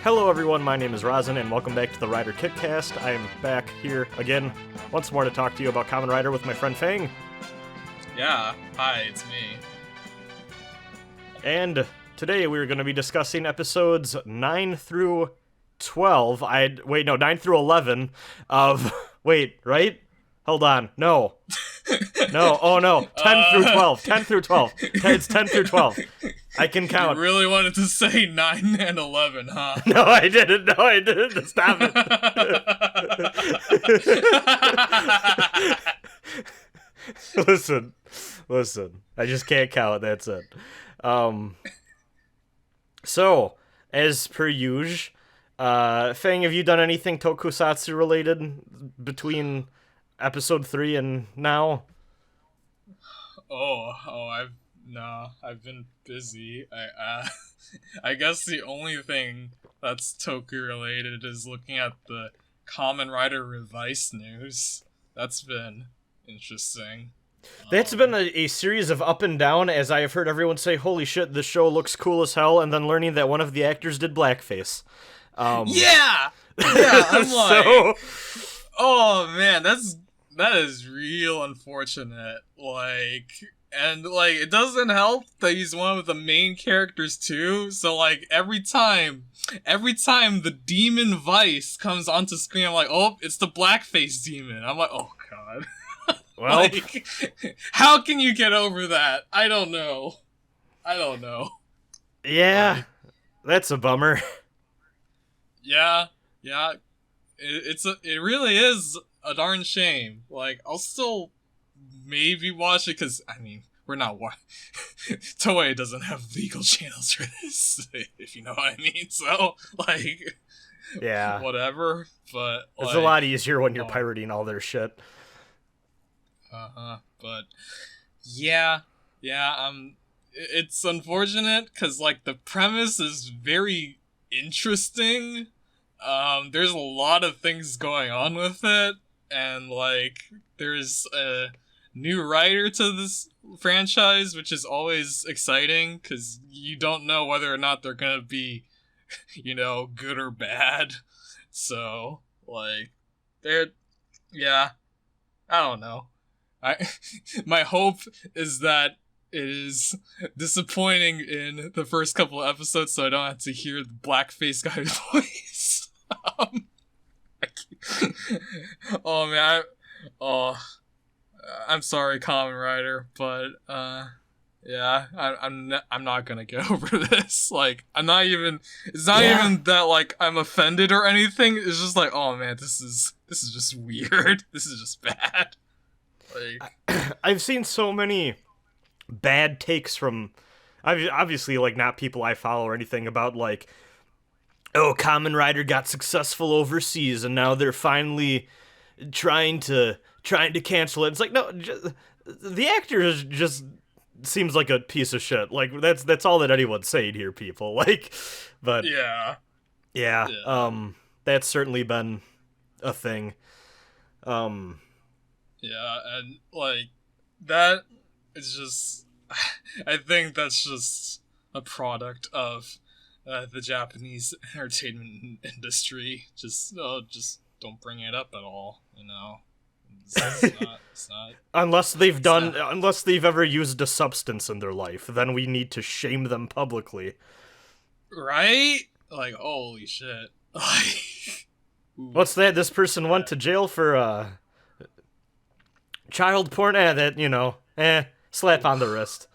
Hello everyone, my name is Rasen, and welcome back to the Rider Kitcast. I am back here again, once more to talk to you about Kamen Rider with my friend Fang. Yeah, hi, it's me. And today we're going to be discussing episodes 9 through 12, 9 through 11 of, right? Hold on, no, oh no, 10 through 12, 10 through 12, it's 10 through 12. I can count. You really wanted to say 9 and 11, huh? No, I didn't. Stop it. Listen. I just can't count. That's it. So, as per usual, Fang, have you done anything Tokusatsu related between episode 3 and now? I've been busy. I guess the only thing that's Toku related is looking at the Kamen Rider Revice news. That's been interesting. That's been a series of up and down, as I have heard everyone say, holy shit, this show looks cool as hell, and then learning that one of the actors did blackface. Yeah, I'm like, oh man, that is real unfortunate. And it doesn't help that he's one of the main characters too. So every time the demon Vice comes onto screen, I'm like, oh, it's the blackface demon. I'm like, oh god. Well, how can you get over that? I don't know. Yeah, that's a bummer. Yeah. It really is a darn shame. I'll still maybe watch it because we're not Toei doesn't have legal channels for this, if you know what I mean. So yeah, whatever. But it's a lot easier when you're pirating all their shit. But yeah. It's unfortunate because the premise is very interesting. There's a lot of things going on with it, and there's a new writer to this franchise, which is always exciting because you don't know whether or not they're gonna be, good or bad. So I don't know. My hope is that it is disappointing in the first couple of episodes, so I don't have to hear the blackface guy's voice. Oh man, I'm sorry, Kamen Rider, but yeah, I'm not gonna get over this. I'm not even. It's not even that I'm offended or anything. It's just oh man, this is just weird. This is just bad. I've seen so many bad takes from, obviously not people I follow or anything, about oh, Kamen Rider got successful overseas and now they're finally trying to cancel it. It's no, the actor just seems like a piece of shit. That's all that anyone's saying here, people. But yeah, that's certainly been a thing. Yeah, and that is just, I think that's just a product of the Japanese entertainment industry. Just don't bring it up at all, It's not. Unless they've ever used a substance in their life, then we need to shame them publicly. Right? Holy shit. What's that? This person went to jail for, child porn? Slap on the wrist.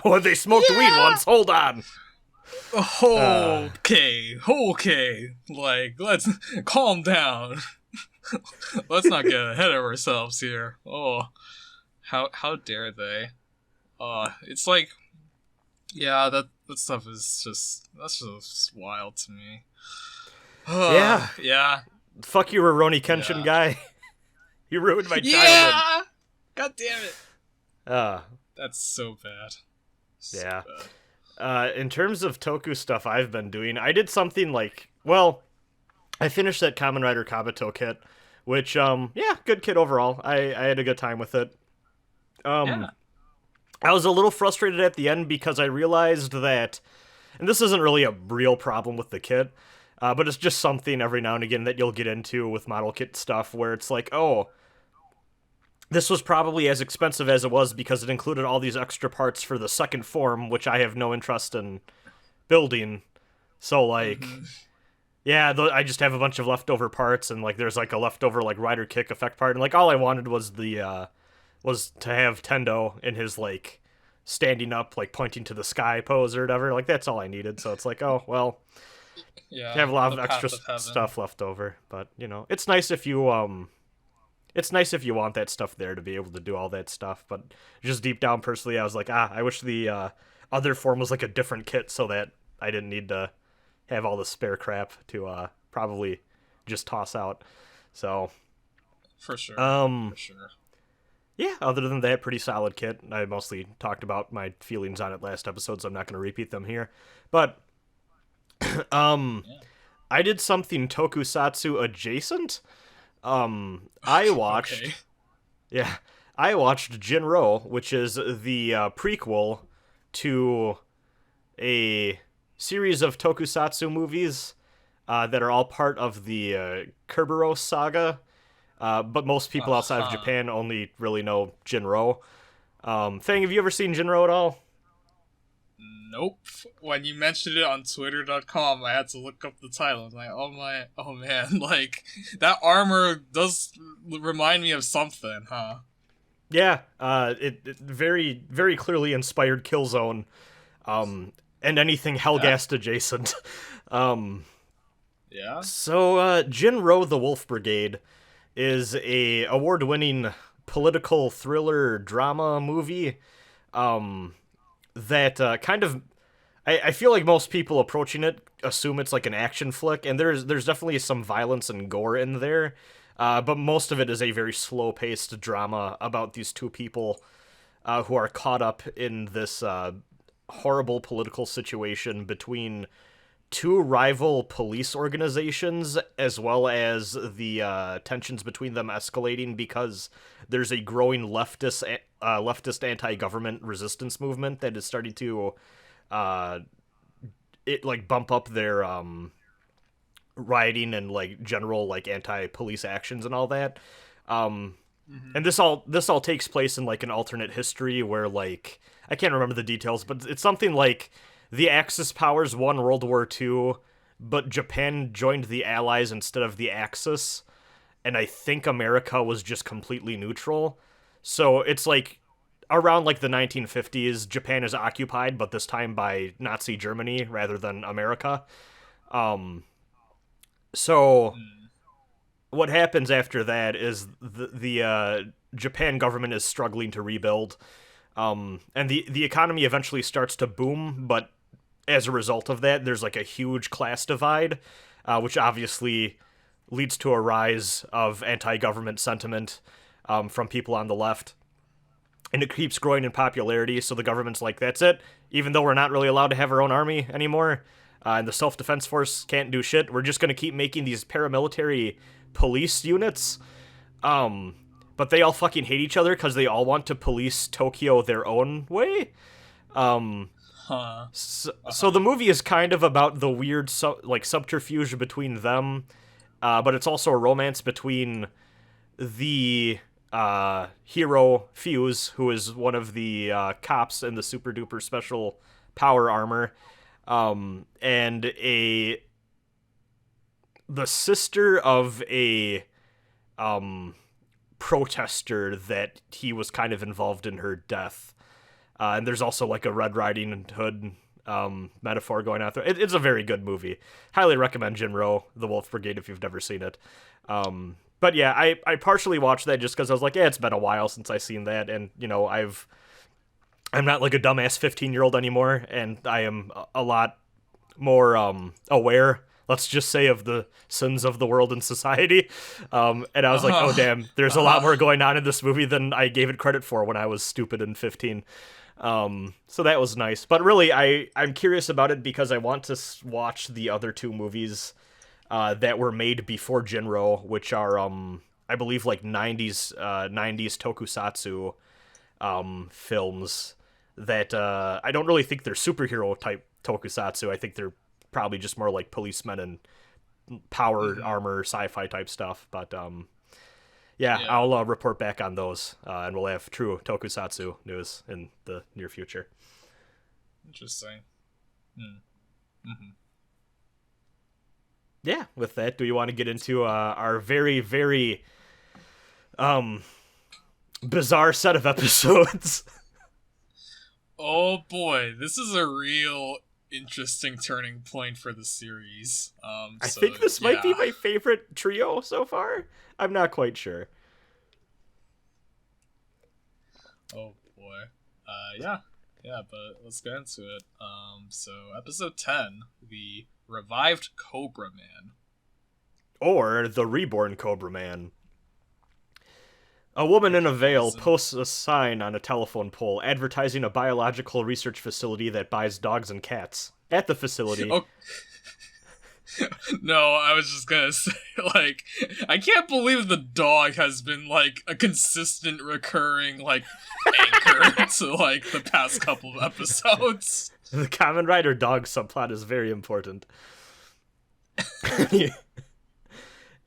Oh, they smoked weed once, hold on. Okay. Let's calm down. Let's not get ahead of ourselves here. Oh, how dare they? It's that stuff is that's just wild to me. Yeah. Fuck you, Rurouni Kenshin guy. You ruined my childhood. Yeah! God damn it. That's so bad. Bad. In terms of Toku stuff I've been doing, I did something I finished that Kamen Rider Kabuto kit, which, good kit overall. I had a good time with it. I was a little frustrated at the end because I realized that and this isn't really a real problem with the kit, but it's just something every now and again that you'll get into with model kit stuff where it's like, oh, this was probably as expensive as it was because it included all these extra parts for the second form, which I have no interest in building. So, like, yeah, I just have a bunch of leftover parts, and, like, there's, like, a leftover, like, rider kick effect part, and, like, all I wanted was was to have Tendo in his, like, standing up, like, pointing to the sky pose or whatever. Like, that's all I needed, so it's like, oh, well, Yeah, I have a lot of the extra path of heaven. stuff left over, but, you know, it's nice if you want that stuff there to be able to do all that stuff, but just deep down personally, I was like, I wish the other form was like a different kit so that I didn't need to have all the spare crap to probably just toss out. So, For sure. For sure. yeah, other than that, pretty solid kit. I mostly talked about my feelings on it last episode, so I'm not going to repeat them here. But, I did something tokusatsu adjacent. I watched, Okay. yeah, I watched Jin-Roh, which is the prequel to a series of tokusatsu movies that are all part of the Kerberos Saga, but most people outside of Japan only really know Jin-Roh. Fang, have you ever seen Jin-Roh at all? Nope. When you mentioned it on Twitter.com, I had to look up the title. I was like, oh man, like, that armor does remind me of something, huh? Yeah, it very, very clearly inspired Killzone, and anything Hellgast adjacent. Yeah? So, Jin-Roh the Wolf Brigade is a award-winning political thriller drama movie, that kind of... I feel like most people approaching it assume it's like an action flick, and there's definitely some violence and gore in there, but most of it is a very slow-paced drama about these two people who are caught up in this horrible political situation between two rival police organizations, as well as the tensions between them escalating because there's a growing leftist anti-government resistance movement that is starting to bump up their rioting and like general like anti-police actions and all that. And this all takes place in like an alternate history where like I can't remember the details, but it's something like the Axis powers won World War II, but Japan joined the Allies instead of the Axis, and I think America was just completely neutral. So it's like around like the 1950s, Japan is occupied, but this time by Nazi Germany rather than America. So what happens after that is the Japan government is struggling to rebuild, and the economy eventually starts to boom, but as a result of that, there's like a huge class divide, which obviously leads to a rise of anti-government sentiment from people on the left. And it keeps growing in popularity, so the government's like, that's it. Even though we're not really allowed to have our own army anymore, and the self-defense force can't do shit, we're just going to keep making these paramilitary police units. But they all fucking hate each other because they all want to police Tokyo their own way. So the movie is kind of about the weird subterfuge between them, but it's also a romance between the hero Fuse, who is one of the cops in the super duper special power armor, and the sister of a protester that he was kind of involved in her death. And there's also like a Red Riding Hood metaphor going out there. It's a very good movie. Highly recommend Jin-Roh, The Wolf Brigade, if you've never seen it. But yeah, I partially watched that just because I was like, yeah, it's been a while since I've seen that, and you know, I'm not like a dumbass 15-year-old anymore, and I am a lot more aware, let's just say, of the sins of the world and society. And I was like, oh damn, there's a lot more going on in this movie than I gave it credit for when I was stupid and 15. So that was nice. But really, I'm curious about it because I want to watch the other two movies that were made before Jin-Roh, which are I believe like 90s tokusatsu films. that I don't really think they're superhero type tokusatsu. I think they're probably just more like policemen and power armor sci-fi type stuff. But yeah, I'll report back on those, and we'll have true tokusatsu news in the near future. Interesting. Yeah, with that, do you want to get into our very, very bizarre set of episodes? Oh boy, this is a real interesting turning point for the series. I think this might be my favorite trio so far. I'm not quite sure. Oh boy. But let's get into it. So episode 10, the revived Cobra Man. Or the reborn Cobra Man. A woman in a veil posts a sign on a telephone pole advertising a biological research facility that buys dogs and cats. At the facility... Oh. No, I was just gonna say, like, I can't believe the dog has been, like, a consistent recurring, like, anchor to, like, the past couple of episodes. The Kamen Rider dog subplot is very important.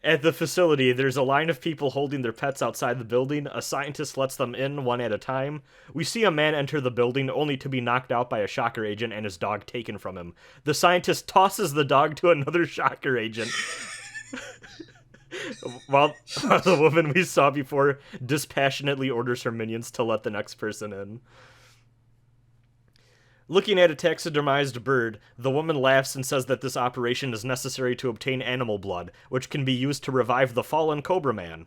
At the facility, there's a line of people holding their pets outside the building. A scientist lets them in one at a time. We see a man enter the building only to be knocked out by a shocker agent and his dog taken from him. The scientist tosses the dog to another shocker agent. While the woman we saw before dispassionately orders her minions to let the next person in. Looking at a taxidermized bird, the woman laughs and says that this operation is necessary to obtain animal blood, which can be used to revive the fallen Cobra Man.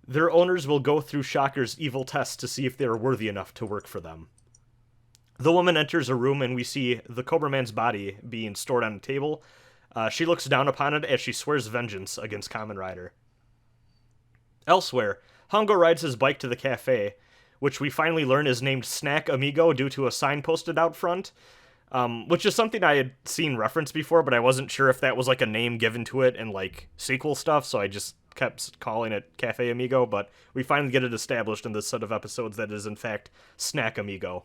Their owners will go through Shocker's evil tests to see if they are worthy enough to work for them. The woman enters a room and we see the Cobra Man's body being stored on a table. She looks down upon it as she swears vengeance against Kamen Rider. Elsewhere, Hongo rides his bike to the cafe, which we finally learn is named Snack Amigo due to a sign posted out front, which is something I had seen referenced before, but I wasn't sure if that was like a name given to it in like sequel stuff, so I just kept calling it Cafe Amigo, but we finally get it established in this set of episodes that is in fact Snack Amigo.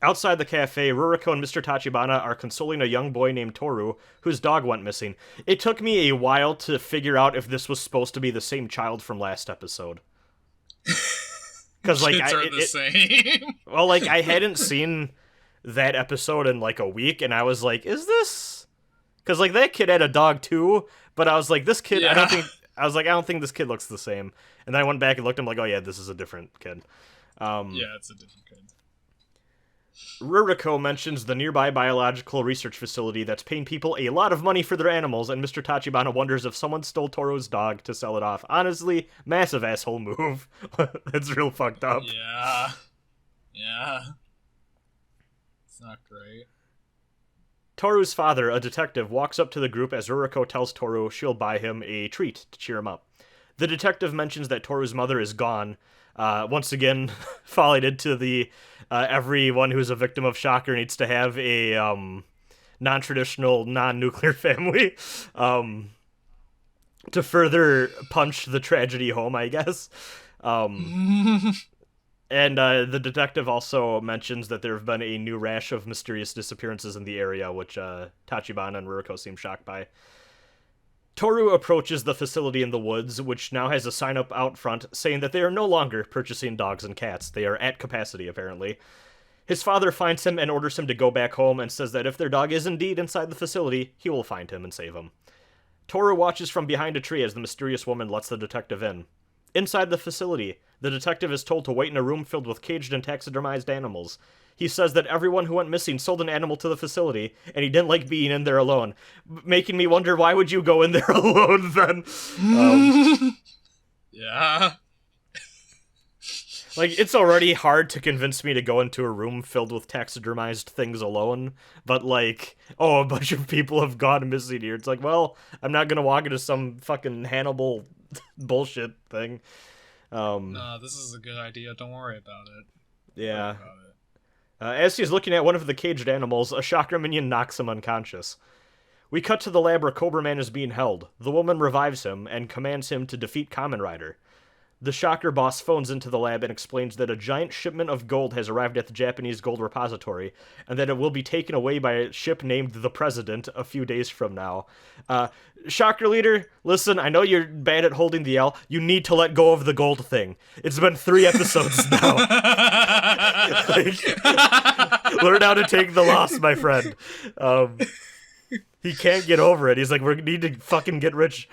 Outside the cafe, Ruriko and Mr. Tachibana are consoling a young boy named Toru, whose dog went missing. It took me a while to figure out if this was supposed to be the same child from last episode. Because like same. Well, like I hadn't seen that episode in like a week, and I was like, "Is this?" Because like that kid had a dog too, but I was like, "This kid," I don't think this kid looks the same. And then I went back and looked, I'm like, "Oh yeah, this is a different kid." It's a different kid. Ruriko mentions the nearby biological research facility that's paying people a lot of money for their animals, and Mr. Tachibana wonders if someone stole Toru's dog to sell it off. Honestly, massive asshole move. That's real fucked up. Yeah. It's not great. Toru's father, a detective, walks up to the group as Ruriko tells Toru she'll buy him a treat to cheer him up. The detective mentions that Toru's mother is gone, once again falling into the everyone who's a victim of Shocker needs to have a non-traditional, non-nuclear family to further punch the tragedy home, I guess. And the detective also mentions that there have been a new rash of mysterious disappearances in the area, which Tachibana and Ruriko seem shocked by. Toru approaches the facility in the woods, which now has a sign up out front saying that they are no longer purchasing dogs and cats. They are at capacity, apparently. His father finds him and orders him to go back home and says that if their dog is indeed inside the facility, he will find him and save him. Toru watches from behind a tree as the mysterious woman lets the detective in. Inside the facility, the detective is told to wait in a room filled with caged and taxidermized animals. He says that everyone who went missing sold an animal to the facility, and he didn't like being in there alone. Making me wonder, why would you go in there alone then? Yeah. Like, it's already hard to convince me to go into a room filled with taxidermized things alone, but like, oh, a bunch of people have gone missing here. It's like, well, I'm not gonna walk into some fucking Hannibal bullshit thing. No, this is a good idea. Don't worry about it. Yeah. As he's looking at one of the caged animals, a Shocker minion knocks him unconscious. We cut to the lab where Cobra Man is being held. The woman revives him and commands him to defeat Kamen Rider. The Shocker boss phones into the lab and explains that a giant shipment of gold has arrived at the Japanese gold repository, and that it will be taken away by a ship named the President a few days from now. Shocker leader, listen, I know you're bad at holding the L. You need to let go of the gold thing. It's been 3 episodes now. Learn how to take the loss, my friend. He can't get over it. He's like, we need to fucking get rich.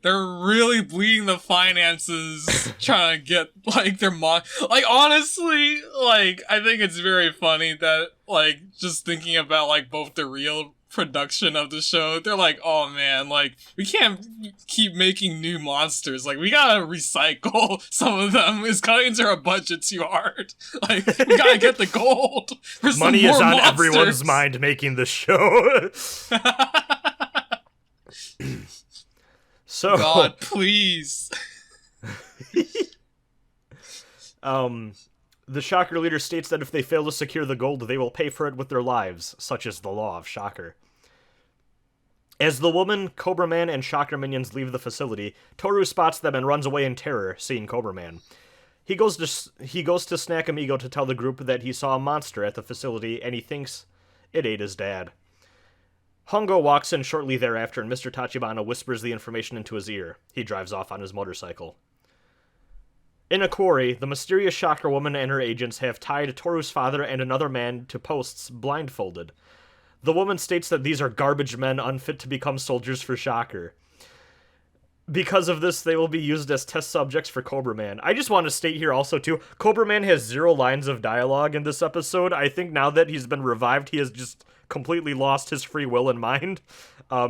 They're really bleeding the finances trying to get, like, their like, honestly, like, I think it's very funny that, like, just thinking about, like, both the real production of the show, they're like, oh man, like, we can't keep making new monsters, like, we gotta recycle some of them. It's cutting into our budget too hard. Like, we gotta get the gold for some money more is on monsters. Everyone's mind making this show. So, God, please. The Shocker leader states that if they fail to secure the gold, they will pay for it with their lives, such as the law of Shocker. As the woman, Cobra Man, and Shocker minions leave the facility, Toru spots them and runs away in terror, seeing Cobra Man. He goes to Snack Amigo to tell the group that he saw a monster at the facility, and he thinks it ate his dad. Hongo walks in shortly thereafter, and Mr. Tachibana whispers the information into his ear. He drives off on his motorcycle. In a quarry, the mysterious Shocker woman and her agents have tied Toru's father and another man to posts blindfolded. The woman states that these are garbage men unfit to become soldiers for Shocker. Because of this, they will be used as test subjects for Cobra Man. I just want to state here also, too, Cobra Man has 0 lines of dialogue in this episode. I think now that he's been revived, he has just completely lost his free will and mind.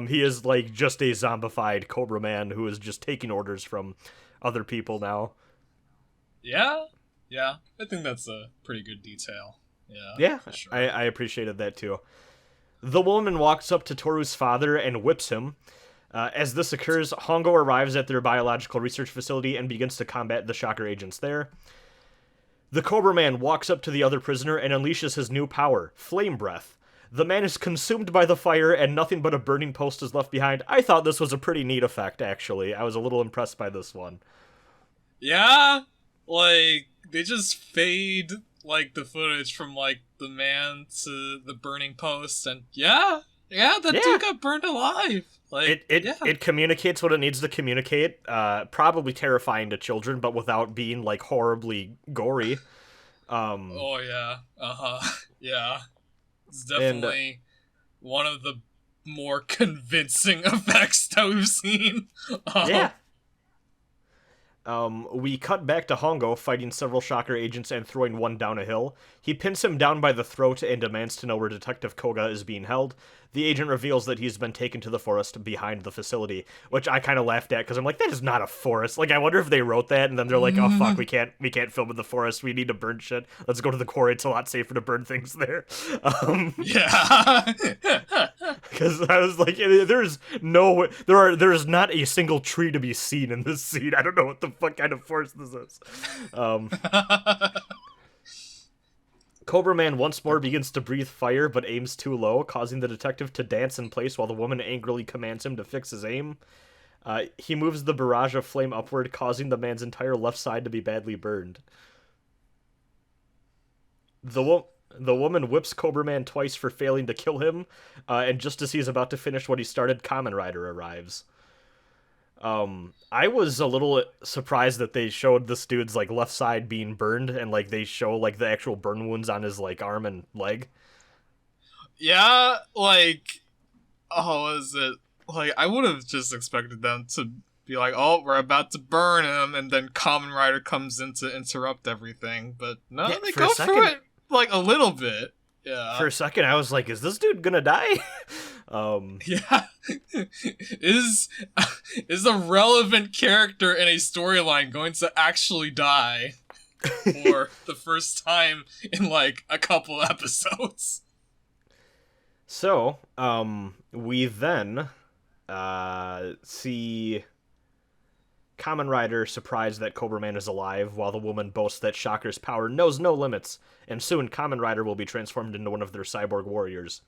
He is, like, just a zombified Cobra Man who is just taking orders from other people now. Yeah, I think that's a pretty good detail. Yeah, for sure. I appreciated that, too. The woman walks up to Toru's father and whips him. As this occurs, Hongo arrives at their biological research facility and begins to combat the Shocker agents there. The Cobra Man walks up to the other prisoner and unleashes his new power, Flame Breath. The man is consumed by the fire and nothing but a burning post is left behind. I thought this was a pretty neat effect, actually. I was a little impressed by this one. Yeah, like, they just fade, like, the footage from, like, the man to the burning post, and yeah, dude got burned alive. Like, it communicates what it needs to communicate. Probably terrifying to children, but without being, like, horribly gory. Oh yeah, yeah. It's definitely one of the more convincing effects that we've seen. Yeah. We cut back to Hongo fighting several Shocker agents and throwing one down a hill. He pins him down by the throat and demands to know where Detective Koga is being held. The agent reveals that he's been taken to the forest behind the facility, which I kind of laughed at because I'm like, that is not a forest. Like, I wonder if they wrote that and then they're like, oh fuck, we can't film in the forest. We need to burn shit. Let's go to the quarry. It's a lot safer to burn things there. Yeah. Because I was like, there is not a single tree to be seen in this scene. I don't know what the fuck kind of forest this is. Cobra Man once more begins to breathe fire, but aims too low, causing the detective to dance in place while the woman angrily commands him to fix his aim. He moves the barrage of flame upward, causing the man's entire left side to be badly burned. The woman whips Cobra Man twice for failing to kill him, and just as he's about to finish what he started, Kamen Rider arrives. I was a little surprised that they showed this dude's, like, left side being burned, and, like, they show, like, the actual burn wounds on his, like, arm and leg. Yeah, like, what is it? Like, I would have just expected them to be like, oh, we're about to burn him, and then Kamen Rider comes in to interrupt everything, but no, they go through it, like, a little bit. Yeah. For a second, I was like, is this dude gonna die? Yeah. Is a relevant character in a storyline going to actually die for the first time in, like, a couple episodes? So, we then, see Kamen Rider surprised that Cobra Man is alive, while the woman boasts that Shocker's power knows no limits, and soon Kamen Rider will be transformed into one of their cyborg warriors.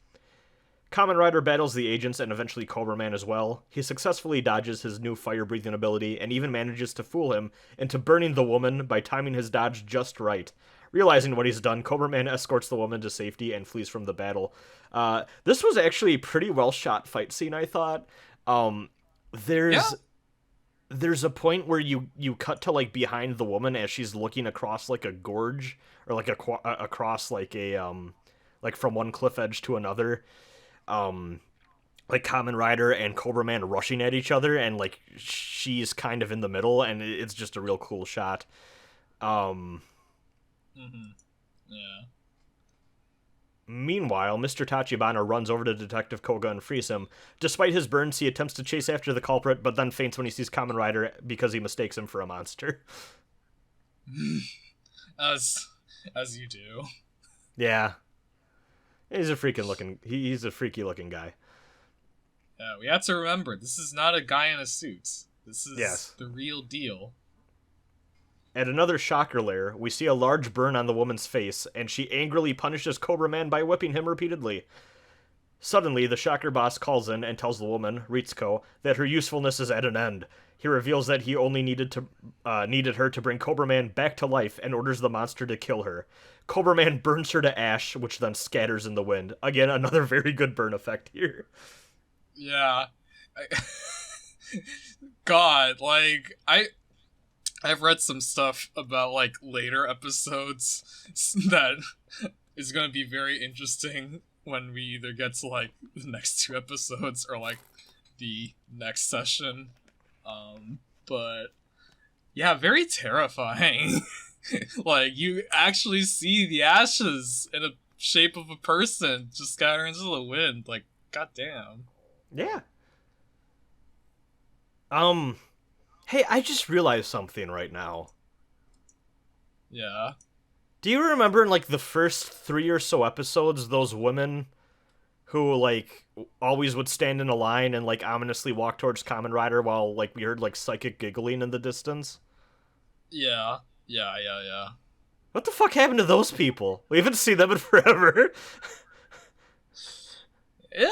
Kamen Rider battles the agents and eventually Cobra Man as well. He successfully dodges his new fire-breathing ability and even manages to fool him into burning the woman by timing his dodge just right. Realizing what he's done, Cobra Man escorts the woman to safety and flees from the battle. This was actually a pretty well-shot fight scene, I thought. There's a point where you cut to like behind the woman as she's looking across like a gorge or like across like a like from one cliff edge to another. Like Kamen Rider and Cobra Man rushing at each other, and like she's kind of in the middle, and it's just a real cool shot. Yeah. Meanwhile, Mr. Tachibana runs over to Detective Koga and frees him. Despite his burns, he attempts to chase after the culprit, but then faints when he sees Kamen Rider because he mistakes him for a monster. As you do. Yeah. He's a freaky looking guy. Yeah, we have to remember, this is not a guy in a suit. This is the real deal. At another shocker lair, we see a large burn on the woman's face, and she angrily punishes Cobra Man by whipping him repeatedly. Suddenly, the shocker boss calls in and tells the woman, Ritsuko, that her usefulness is at an end. He reveals that he only needed her to bring Cobra Man back to life and orders the monster to kill her. Cobra Man burns her to ash, which then scatters in the wind. Again, another very good burn effect here. Yeah. God, like, I've read some stuff about, like, later episodes that is going to be very interesting when we either get to, like, the next 2 episodes or, like, the next session. But, yeah, very terrifying. Like, you actually see the ashes in the shape of a person just scatter into the wind. Like, goddamn. Yeah. Hey, I just realized something right now. Yeah. Do you remember in, like, the first 3 or so episodes, those women who, like, always would stand in a line and, like, ominously walk towards Kamen Rider while, like, we heard, like, psychic giggling in the distance? Yeah. What the fuck happened to those people? We haven't seen them in forever. Yeah.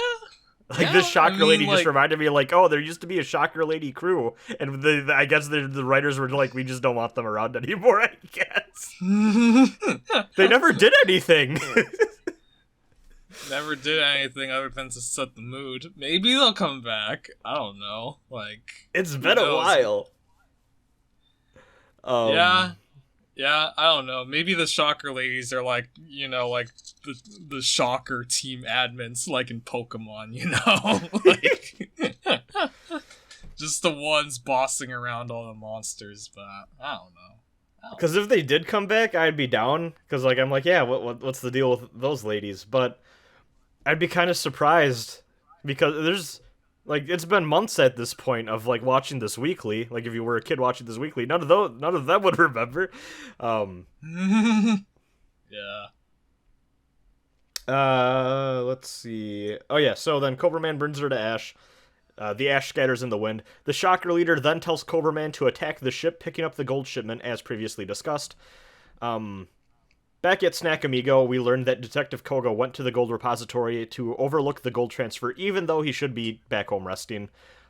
Like, this shocker lady just reminded me, like, oh, there used to be a shocker lady crew, and I guess the writers were like, we just don't want them around anymore, I guess. They never did anything. Never did anything other than to set the mood. Maybe they'll come back. I don't know. Like, it's been a while. Yeah, I don't know. Maybe the shocker ladies are like, you know, like the shocker team admins, like in Pokemon, you know? Like, just the ones bossing around all the monsters, but I don't know. Because if they did come back, I'd be down. Because, like, I'm like, yeah, what's the deal with those ladies? But I'd be kind of surprised because there's, like, it's been months at this point of, like, watching this weekly. Like, if you were a kid watching this weekly, none of them would remember. Yeah. Let's see. Oh, yeah, so then Cobra Man burns her to ash. The ash scatters in the wind. The shocker leader then tells Cobra Man to attack the ship, picking up the gold shipment, as previously discussed. Back at Snack Amigo, we learned that Detective Koga went to the gold repository to overlook the gold transfer, even though he should be back home resting.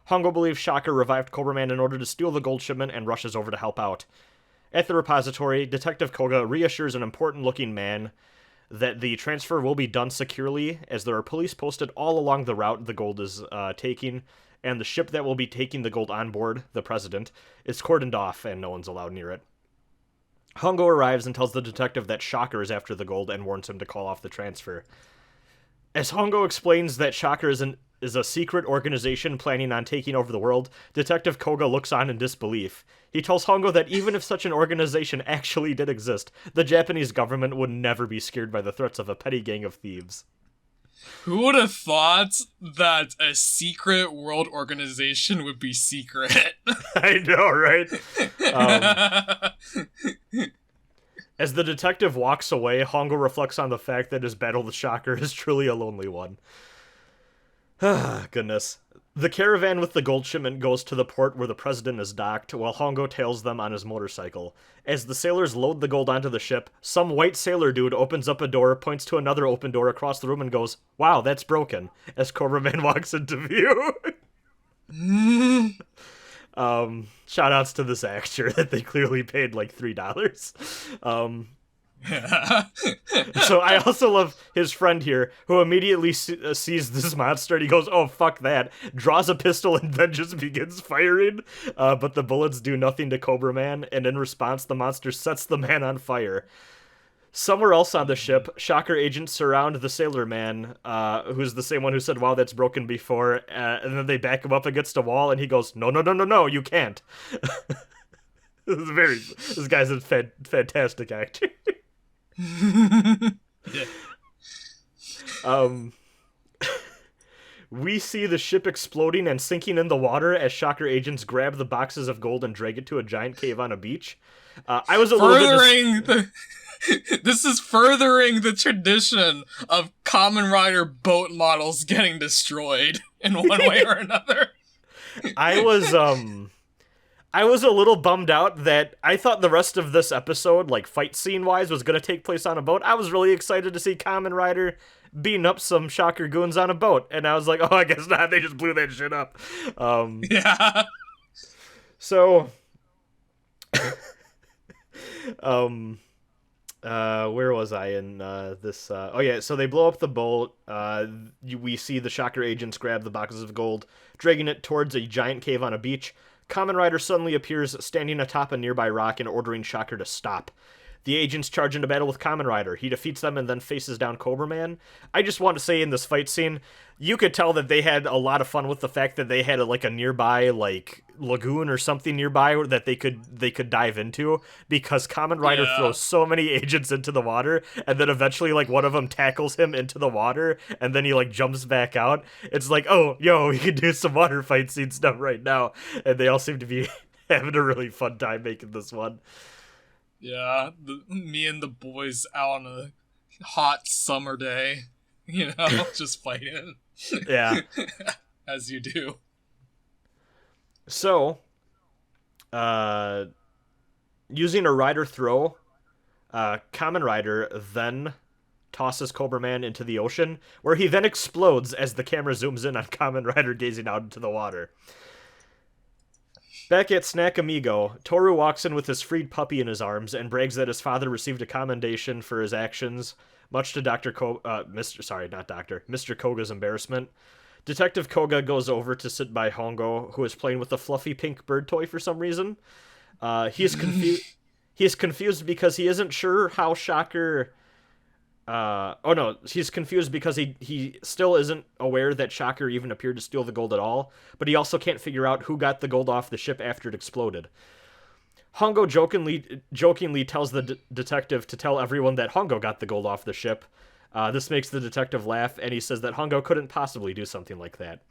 Hongo believes Shocker revived Cobra Man in order to steal the gold shipment and rushes over to help out. At the repository, Detective Koga reassures an important-looking man that the transfer will be done securely, as there are police posted all along the route the gold is taking, and the ship that will be taking the gold on board, the President, is cordoned off and no one's allowed near it. Hongo arrives and tells the detective that Shocker is after the gold and warns him to call off the transfer. As Hongo explains that Shocker is a secret organization planning on taking over the world, Detective Koga looks on in disbelief. He tells Hongo that even if such an organization actually did exist, the Japanese government would never be scared by the threats of a petty gang of thieves. Who would have thought that a secret world organization would be secret? I know, right? As the detective walks away, Hongo reflects on the fact that his battle with Shocker is truly a lonely one. Goodness. The caravan with the gold shipment goes to the port where the president is docked, while Hongo tails them on his motorcycle. As the sailors load the gold onto the ship, some white sailor dude opens up a door, points to another open door across the room, and goes, "Wow, that's broken," as Cobra Man walks into view. Shoutouts to this actor that they clearly paid like $3. So I also love his friend here, who immediately sees this monster and he goes, "Oh, fuck that," draws a pistol and then just begins firing, but the bullets do nothing to Cobra Man, and in response the monster sets the man on fire. Somewhere else on the ship, Shocker agents surround the sailor man, who's the same one who said, "Wow, that's broken," before, and then they back him up against a wall, and he goes, "No, no, no, no, no, you can't." This guy's a fantastic actor. Yeah. We see the ship exploding and sinking in the water as Shocker agents grab the boxes of gold and drag it to a giant cave on a beach. I was a little bit... This is furthering the tradition of Kamen Rider boat models getting destroyed in one way or another. I was a little bummed out that I thought the rest of this episode, like fight scene wise, was going to take place on a boat. I was really excited to see Kamen Rider beating up some Shocker goons on a boat, and I was like, oh, I guess not. They just blew that shit up. Yeah. So, where was I in this? Oh yeah, so they blow up the boat. We see the Shocker agents grab the boxes of gold, dragging it towards a giant cave on a beach. Kamen Rider suddenly appears standing atop a nearby rock and ordering Shocker to stop. The agents charge into battle with Kamen Rider. He defeats them and then faces down Cobra Man. I just want to say in this fight scene, you could tell that they had a lot of fun with the fact that they had a nearby lagoon or something nearby that they could dive into, because Kamen Rider throws so many agents into the water, and then eventually one of them tackles him into the water, and then he jumps back out. It's like, oh, yo, we could do some water fight scene stuff right now, and they all seem to be having a really fun time making this one. Yeah, me and the boys out on a hot summer day, just fighting. Yeah. As you do. So, using a rider throw, Kamen Rider then tosses Cobra Man into the ocean, where he then explodes as the camera zooms in on Kamen Rider gazing out into the water. Back at Snack Amigo, Toru walks in with his freed puppy in his arms and brags that his father received a commendation for his actions, much to Mr. Koga's embarrassment. Detective Koga goes over to sit by Hongo, who is playing with a fluffy pink bird toy for some reason. He is confused because he isn't sure how Shocker... he's confused because he still isn't aware that Shocker even appeared to steal the gold at all, but he also can't figure out who got the gold off the ship after it exploded. Hongo jokingly tells the detective to tell everyone that Hongo got the gold off the ship. This makes the detective laugh, and he says that Hongo couldn't possibly do something like that.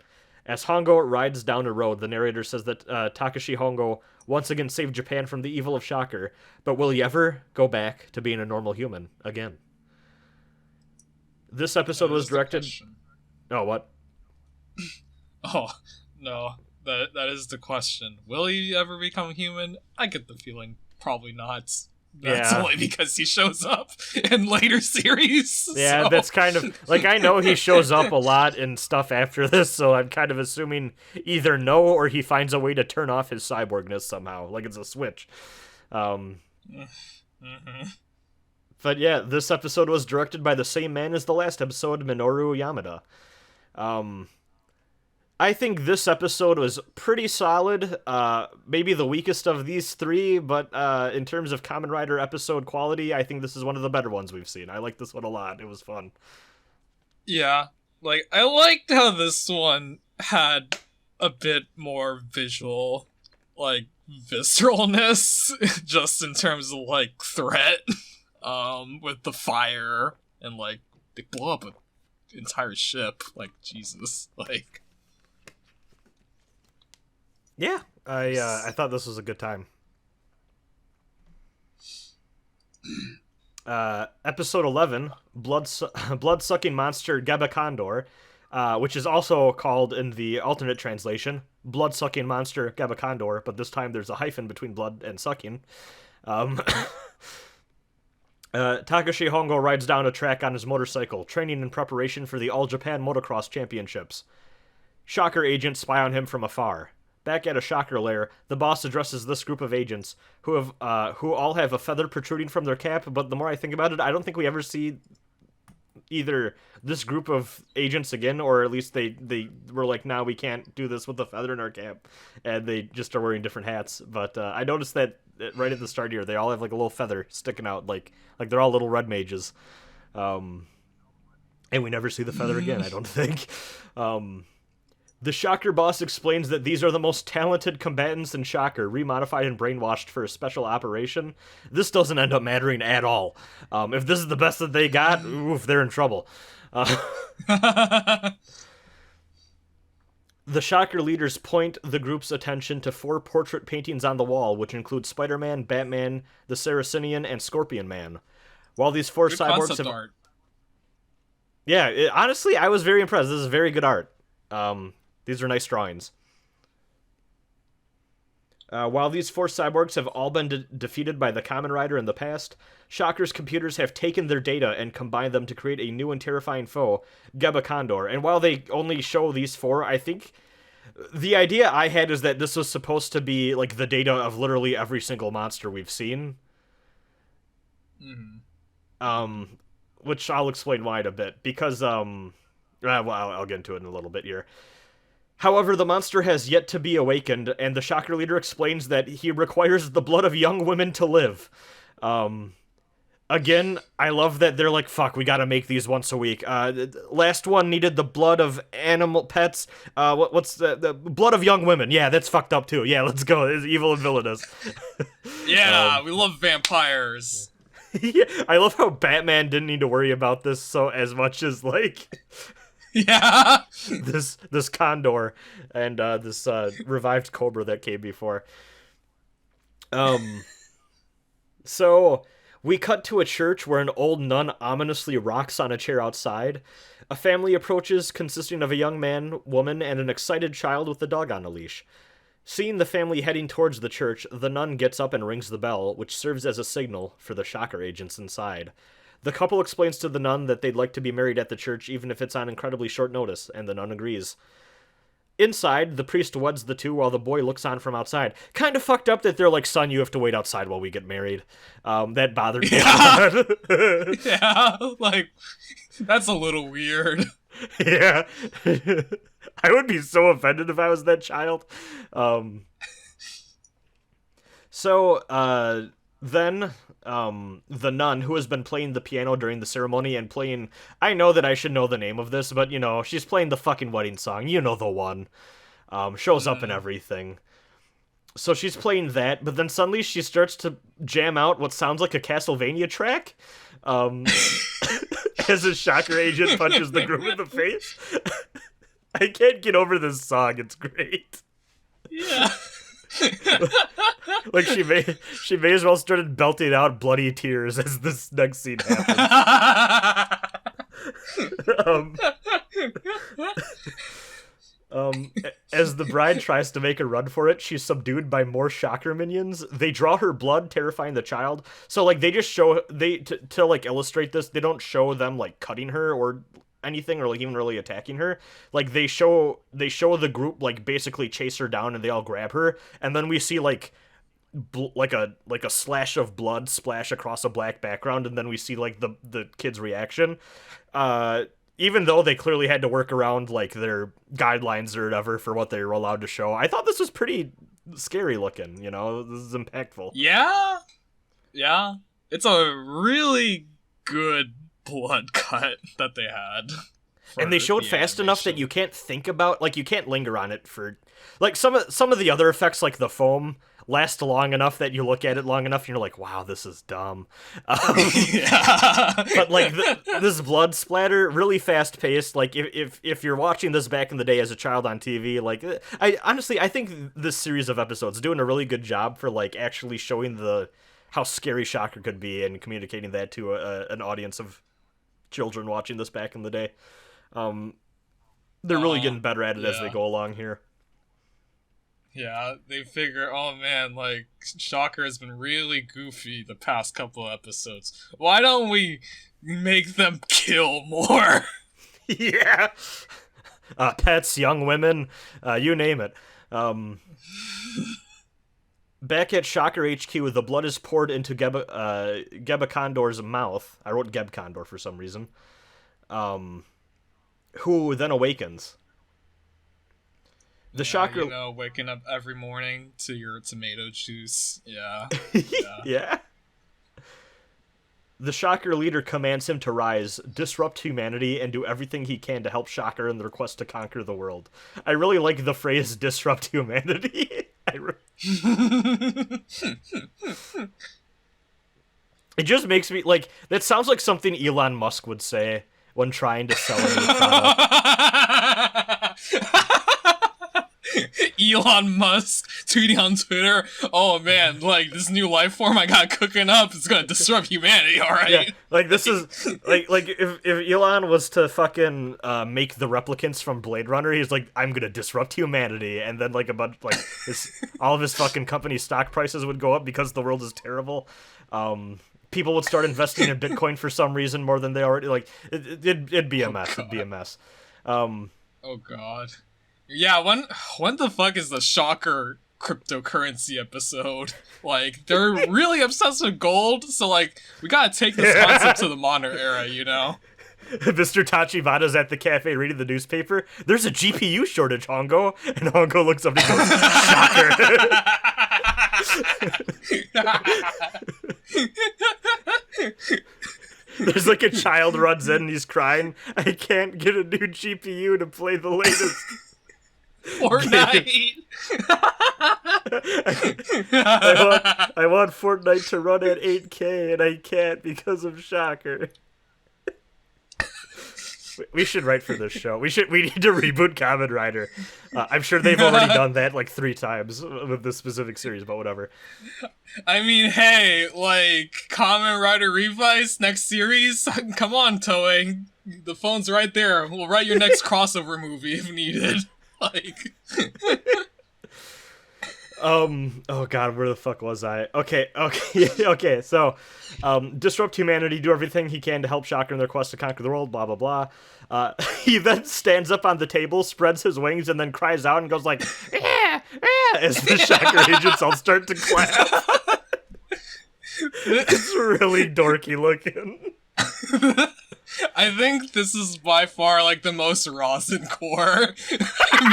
As Hongo rides down a road, the narrator says that Takeshi Hongo once again saved Japan from the evil of Shocker, but will he ever go back to being a normal human again? This episode was directed... Oh, what? Oh, no. That is the question. Will he ever become human? I get the feeling probably not. That's only because he shows up in later series. Yeah, so. That's kind of... I know he shows up a lot in stuff after this, so I'm kind of assuming either no, or he finds a way to turn off his cyborgness somehow. It's a switch. Mm-hmm. But yeah, this episode was directed by the same man as the last episode, Minoru Yamada. I think this episode was pretty solid. Maybe the weakest of these three, but in terms of Kamen Rider episode quality, I think this is one of the better ones we've seen. I like this one a lot. It was fun. Yeah, I liked how this one had a bit more visual, visceralness, just in terms of, threat. With the fire, and, they blow up an entire ship. Jesus. Yeah, I thought this was a good time. Episode 11, Bloodsucking monster Gebacondor. which is also called in the alternate translation blood-sucking monster Gebacondor, but this time there's a hyphen between blood and sucking. Takeshi Hongo rides down a track on his motorcycle, training in preparation for the All Japan Motocross Championships. Shocker agents spy on him from afar. Back at a Shocker lair, the boss addresses this group of agents, who all have a feather protruding from their cap, but the more I think about it, I don't think we ever see either this group of agents again, or at least they were like, nah, we can't do this with the feather in our cap, and they just are wearing different hats. But I noticed that right at the start here, they all have like a little feather sticking out, like they're all little red mages, and we never see the feather again, I don't think. The Shocker boss explains that these are the most talented combatants in Shocker, remodified and brainwashed for a special operation. This doesn't end up mattering at all. If this is the best that they got, oof, they're in trouble. The Shocker leaders point the group's attention to 4 portrait paintings on the wall, which include Spider-Man, Batman, the Saracenian, and Scorpion Man. While these 4 Good cyborgs concept have... art. Yeah, honestly, I was very impressed. This is very good art. These are nice drawings. While these 4 cyborgs have all been defeated by the Kamen Rider in the past, Shocker's computers have taken their data and combined them to create a new and terrifying foe, Gebacondor. And while they only show these 4, I think the idea I had is that this was supposed to be like the data of literally every single monster we've seen. Which I'll explain why in a bit, because well, I'll get into it in a little bit here. However, the monster has yet to be awakened, and the Shocker leader explains that he requires the blood of young women to live. Again, I love that they're like, fuck, we gotta make these once a week. Last one needed the blood of animal pets. What's the blood of young women? Yeah, that's fucked up too. Yeah, let's go. It's evil and villainous. Yeah, we love vampires. Yeah, I love how Batman didn't need to worry about this so as much as like... Yeah. this Condor and this revived Cobra that came before. So we cut to a church where an old nun ominously rocks on a chair outside. A family approaches, consisting of a young man, woman, and an excited child with a dog on a leash. Seeing the family heading towards the church, the nun gets up and rings the bell, which serves as a signal for the Shocker agents inside. The couple explains to the nun that they'd like to be married at the church even if it's on incredibly short notice, and the nun agrees. Inside, the priest weds the two while the boy looks on from outside. Kind of fucked up that they're like, son, you have to wait outside while we get married. That bothered me. Yeah. Yeah, like, that's a little weird. Yeah. I would be so offended if I was that child. Then the nun, who has been playing the piano during the ceremony and playing... I know that I should know the name of this, but, you know, she's playing the fucking wedding song. You know the one. Shows up and everything. So she's playing that, but then suddenly she starts to jam out what sounds like a Castlevania track. As a Shocker agent punches the groom in the face. I can't get over this song. It's great. Yeah. Like she may as well started belting out bloody tears as this next scene happens. As the bride tries to make a run for it, she's subdued by more Shocker minions. They draw her blood, terrifying the child. So like they just show to like illustrate this, they don't show them like cutting her or anything or like even really attacking her. Like they show the group like basically chase her down and they all grab her, and then we see like a slash of blood splash across a black background, and then we see like the kid's reaction. Even though they clearly had to work around like their guidelines or whatever for what they were allowed to show, I thought this was pretty scary looking, you know? This is impactful. Yeah. Yeah. It's a really good blood cut that they had. And they showed fast enough that you can't think about, like, you can't linger on it for, like, some of the other effects, like the foam, last long enough that you look at it long enough and you're like, wow, this is dumb. Yeah. But, like, this blood splatter, really fast-paced. Like, if you're watching this back in the day as a child on TV, like, I think this series of episodes is doing a really good job for, like, actually showing how scary Shocker could be and communicating that to an audience of children watching this back in the day. They're really getting better at it as they go along here. Yeah, they figure, oh man, like, Shocker has been really goofy the past couple episodes. Why don't we make them kill more? Yeah. Pets, young women, you name it. Back at Shocker HQ, the blood is poured into Gebacondor's mouth. I wrote Gebcondor for some reason. Who then awakens. The Shocker... You know, waking up every morning to your tomato juice. Yeah. Yeah. The Shocker leader commands him to rise, disrupt humanity, and do everything he can to help Shocker in their quest to conquer the world. I really like the phrase, disrupt humanity. It just makes me, like, that sounds like something Elon Musk would say when trying to sell a new product. Elon Musk tweeting on Twitter, oh man, like, this new life form I got cooking up is gonna disrupt humanity, alright? Yeah, like, this is, like if Elon was to fucking make the replicants from Blade Runner, he's like, I'm gonna disrupt humanity, and then, like, a bunch, like, all of his fucking company stock prices would go up because the world is terrible. People would start investing in Bitcoin for some reason more than they already, like, it'd be a mess, it'd be a mess. Oh god. Yeah, when the fuck is the Shocker cryptocurrency episode? Like, they're really obsessed with gold, so, like, we gotta take this concept to the modern era, you know? Mr. Tachibana's at the cafe reading the newspaper. There's a GPU shortage, Hongo. And Hongo looks up and goes, Shocker. There's like a child runs in and he's crying. I can't get a new GPU to play the latest Fortnite. I want Fortnite to run at 8K and I can't because of Shocker. We should write for this show. We need to reboot Kamen Rider. I'm sure they've already done that like 3 times with this specific series, but whatever. I mean, hey, like, Kamen Rider Revice, next series? Come on, Toei. The phone's right there. We'll write your next crossover movie if needed. Like... oh god, where the fuck was I? Okay, so, disrupt humanity, do everything he can to help Shocker in their quest to conquer the world, blah, blah, blah. He then stands up on the table, spreads his wings, and then cries out and goes like, as the Shocker agents all start to clap. It's really dorky looking. I think this is by far, like, the most Rasen core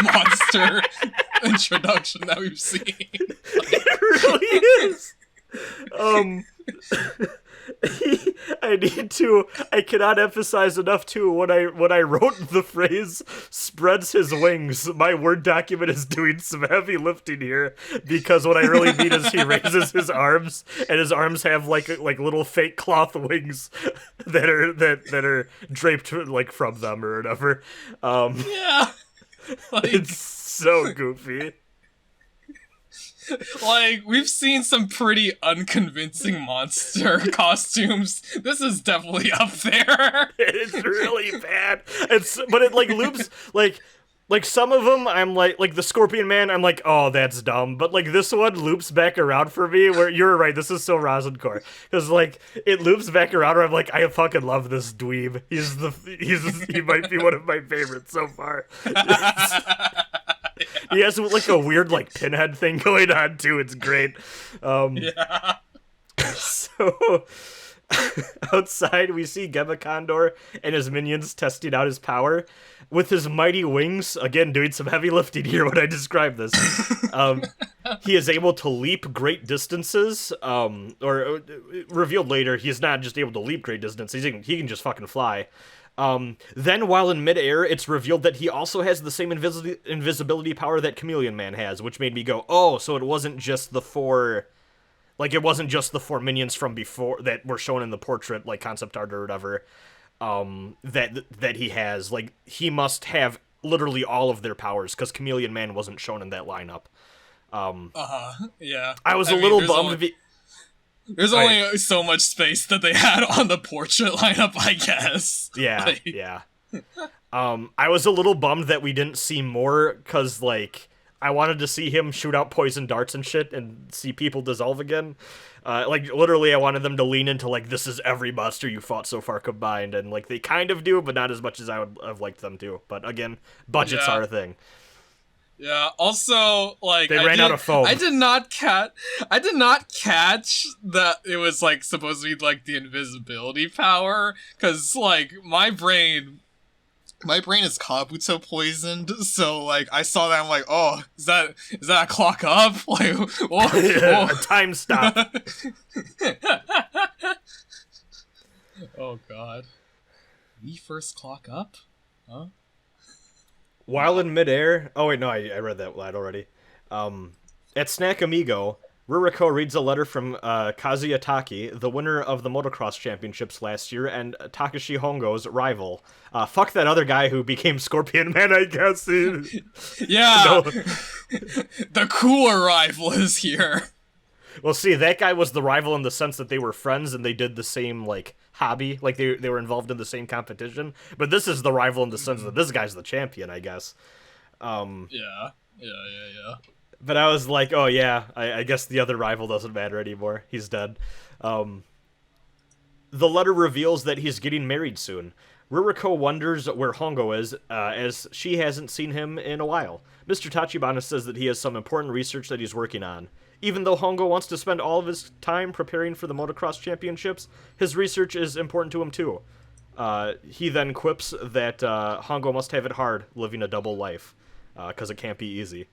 monster introduction that we've seen. It really is. I cannot emphasize enough too when I wrote the phrase spreads his wings, my Word document is doing some heavy lifting here, because what I really mean is he raises his arms and his arms have like little fake cloth wings that are draped like from them or whatever. Yeah. Like, it's so goofy. Like, we've seen some pretty unconvincing monster costumes. This is definitely up there. It's really bad. But it like loops like some of them I'm like the Scorpion Man, I'm like, oh, that's dumb. But like this one loops back around for me where you're right, this is so Rasencore. Because like it loops back around where I'm like, I fucking love this dweeb. He might be one of my favorites so far. He has like a weird like pinhead thing going on too. It's great. Yeah. So outside we see Gebacondor and his minions testing out his power with his mighty wings. Again, doing some heavy lifting here when I describe this. He is able to leap great distances. Or revealed later, he's not just able to leap great distances. He can just fucking fly. Then, while in midair, it's revealed that he also has the same invisibility power that Chameleon Man has, which made me go, oh, so it wasn't just the 4... Like, it wasn't just the 4 minions from before that were shown in the portrait, like, concept art or whatever, that he has. Like, he must have literally all of their powers, because Chameleon Man wasn't shown in that lineup. Yeah. I was a little bummed... There's only so much space that they had on the portrait lineup, I guess. Yeah, like, yeah. I was a little bummed that we didn't see more, because, like, I wanted to see him shoot out poison darts and shit and see people dissolve again. Like, literally, I wanted them to lean into, like, this is every monster you fought so far combined, and, like, they kind of do, but not as much as I would have liked them to. But, again, budgets are a thing. Yeah, also, like, they ran out of foam. I did not catch that it was, like, supposed to be, like, the invisibility power, because, like, my brain is Kabuto poisoned, so, like, I saw that, I'm like, oh, is that a clock up? Like, whoa. A time stop. Oh, God. We first clock up? Huh? While in midair... Oh, wait, no, I read that line already. At Snack Amigo, Ruriko reads a letter from Kazuya Taki, the winner of the motocross championships last year, and Takeshi Hongo's rival. Fuck that other guy who became Scorpion Man, I guess. Yeah! No. The cooler rival is here. Well, see, that guy was the rival in the sense that they were friends and they did the same, like, hobby. Like, they were involved in the same competition. But this is the rival in the sense that this guy's the champion, I guess. Yeah. But I was like, oh, yeah, I guess the other rival doesn't matter anymore. He's dead. The letter reveals that he's getting married soon. Ruriko wonders where Hongo is, as she hasn't seen him in a while. Mr. Tachibana says that he has some important research that he's working on. Even though Hongo wants to spend all of his time preparing for the motocross championships, his research is important to him too. He then quips that Hongo must have it hard living a double life, because it can't be easy.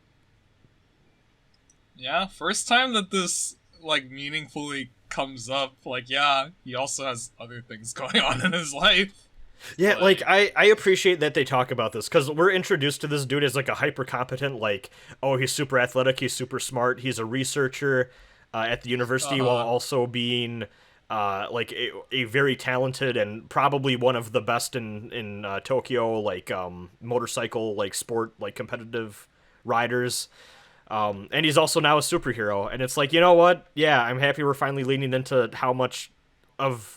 Yeah, first time that this, like, meaningfully comes up. Like, yeah, he also has other things going on in his life. Yeah, like, I appreciate that they talk about this, because we're introduced to this dude as, like, a hyper-competent, like, oh, he's super athletic, he's super smart, he's a researcher at the university, while also being, like, a very talented and probably one of the best in Tokyo, like, motorcycle, like, sport, like, competitive riders. And he's also now a superhero, and it's like, you know what? Yeah, I'm happy we're finally leaning into how much of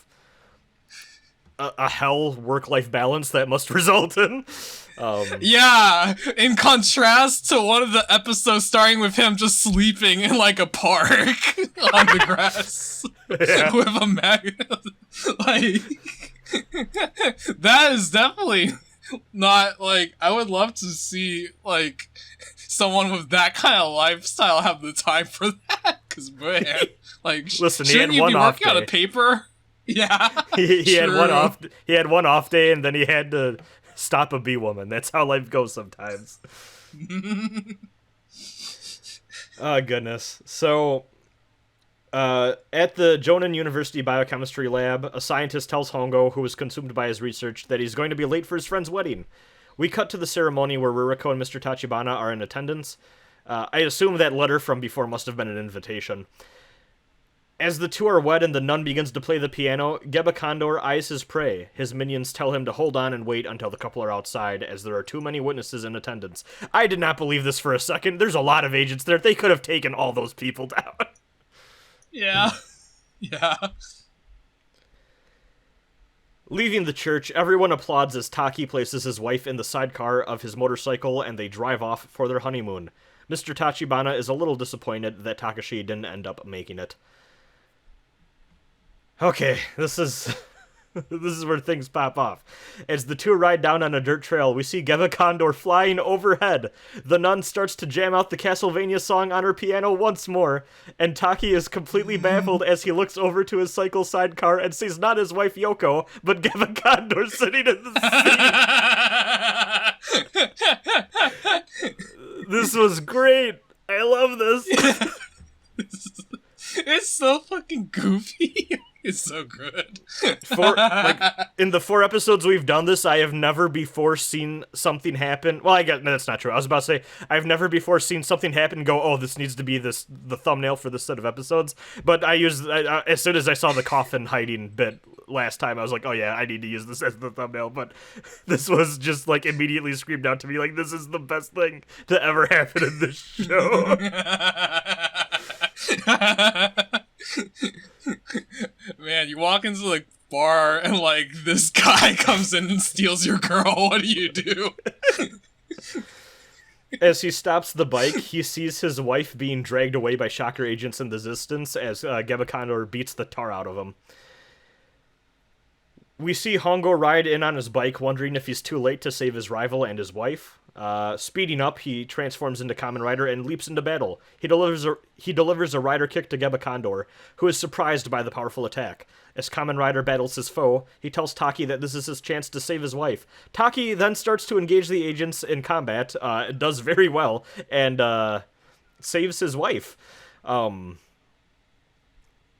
a hell work-life balance that must result in. Yeah, in contrast to one of the episodes starting with him just sleeping in, like, a park on the grass with a magnet. Like, that is definitely not, like, I would love to see, like, someone with that kind of lifestyle have the time for that, because, man, like, listen, shouldn't you be working on a paper? Yeah, he had one off. He had one off day, and then he had to stop a bee woman. That's how life goes sometimes. Oh goodness. So, at the Jonan University Biochemistry Lab, a scientist tells Hongo, who is consumed by his research, that he's going to be late for his friend's wedding. We cut to the ceremony where Ruriko and Mr. Tachibana are in attendance. I assume that letter from before must have been an invitation. As the two are wed and the nun begins to play the piano, Gebacondor eyes his prey. His minions tell him to hold on and wait until the couple are outside, as there are too many witnesses in attendance. I did not believe this for a second. There's a lot of agents there. They could have taken all those people down. Yeah. Yeah. Leaving the church, everyone applauds as Taki places his wife in the sidecar of his motorcycle and they drive off for their honeymoon. Mr. Tachibana is a little disappointed that Takeshi didn't end up making it. Okay, this is where things pop off. As the two ride down on a dirt trail, we see Gebacondor flying overhead. The nun starts to jam out the Castlevania song on her piano once more, and Taki is completely baffled as he looks over to his cycle sidecar and sees not his wife Yoko, but Gebacondor sitting in the seat. This was great. I love this. It's so fucking goofy. It's so good. In the 4 episodes we've done this, I have never before seen something happen. Well, I guess no, that's not true. I was about to say I've never before seen something happen and go, oh, this needs to be the thumbnail for this set of episodes. But as soon as I saw the coffin hiding bit last time, I was like, oh yeah, I need to use this as the thumbnail. But this was just like immediately screamed out to me, like, this is the best thing to ever happen in this show. Man, you walk into the bar and like this guy comes in and steals your girl. What do you do? As he stops the bike, he sees his wife being dragged away by shocker agents in the distance as Gebacondor beats the tar out of him. We see Hongo ride in on his bike, wondering if he's too late to save his rival and his wife. Speeding up, he transforms into Kamen Rider and leaps into battle. He delivers a rider kick to Gebacondor, who is surprised by the powerful attack. As Kamen Rider battles his foe, he tells Taki that this is his chance to save his wife. Taki then starts to engage the agents in combat, does very well, and saves his wife.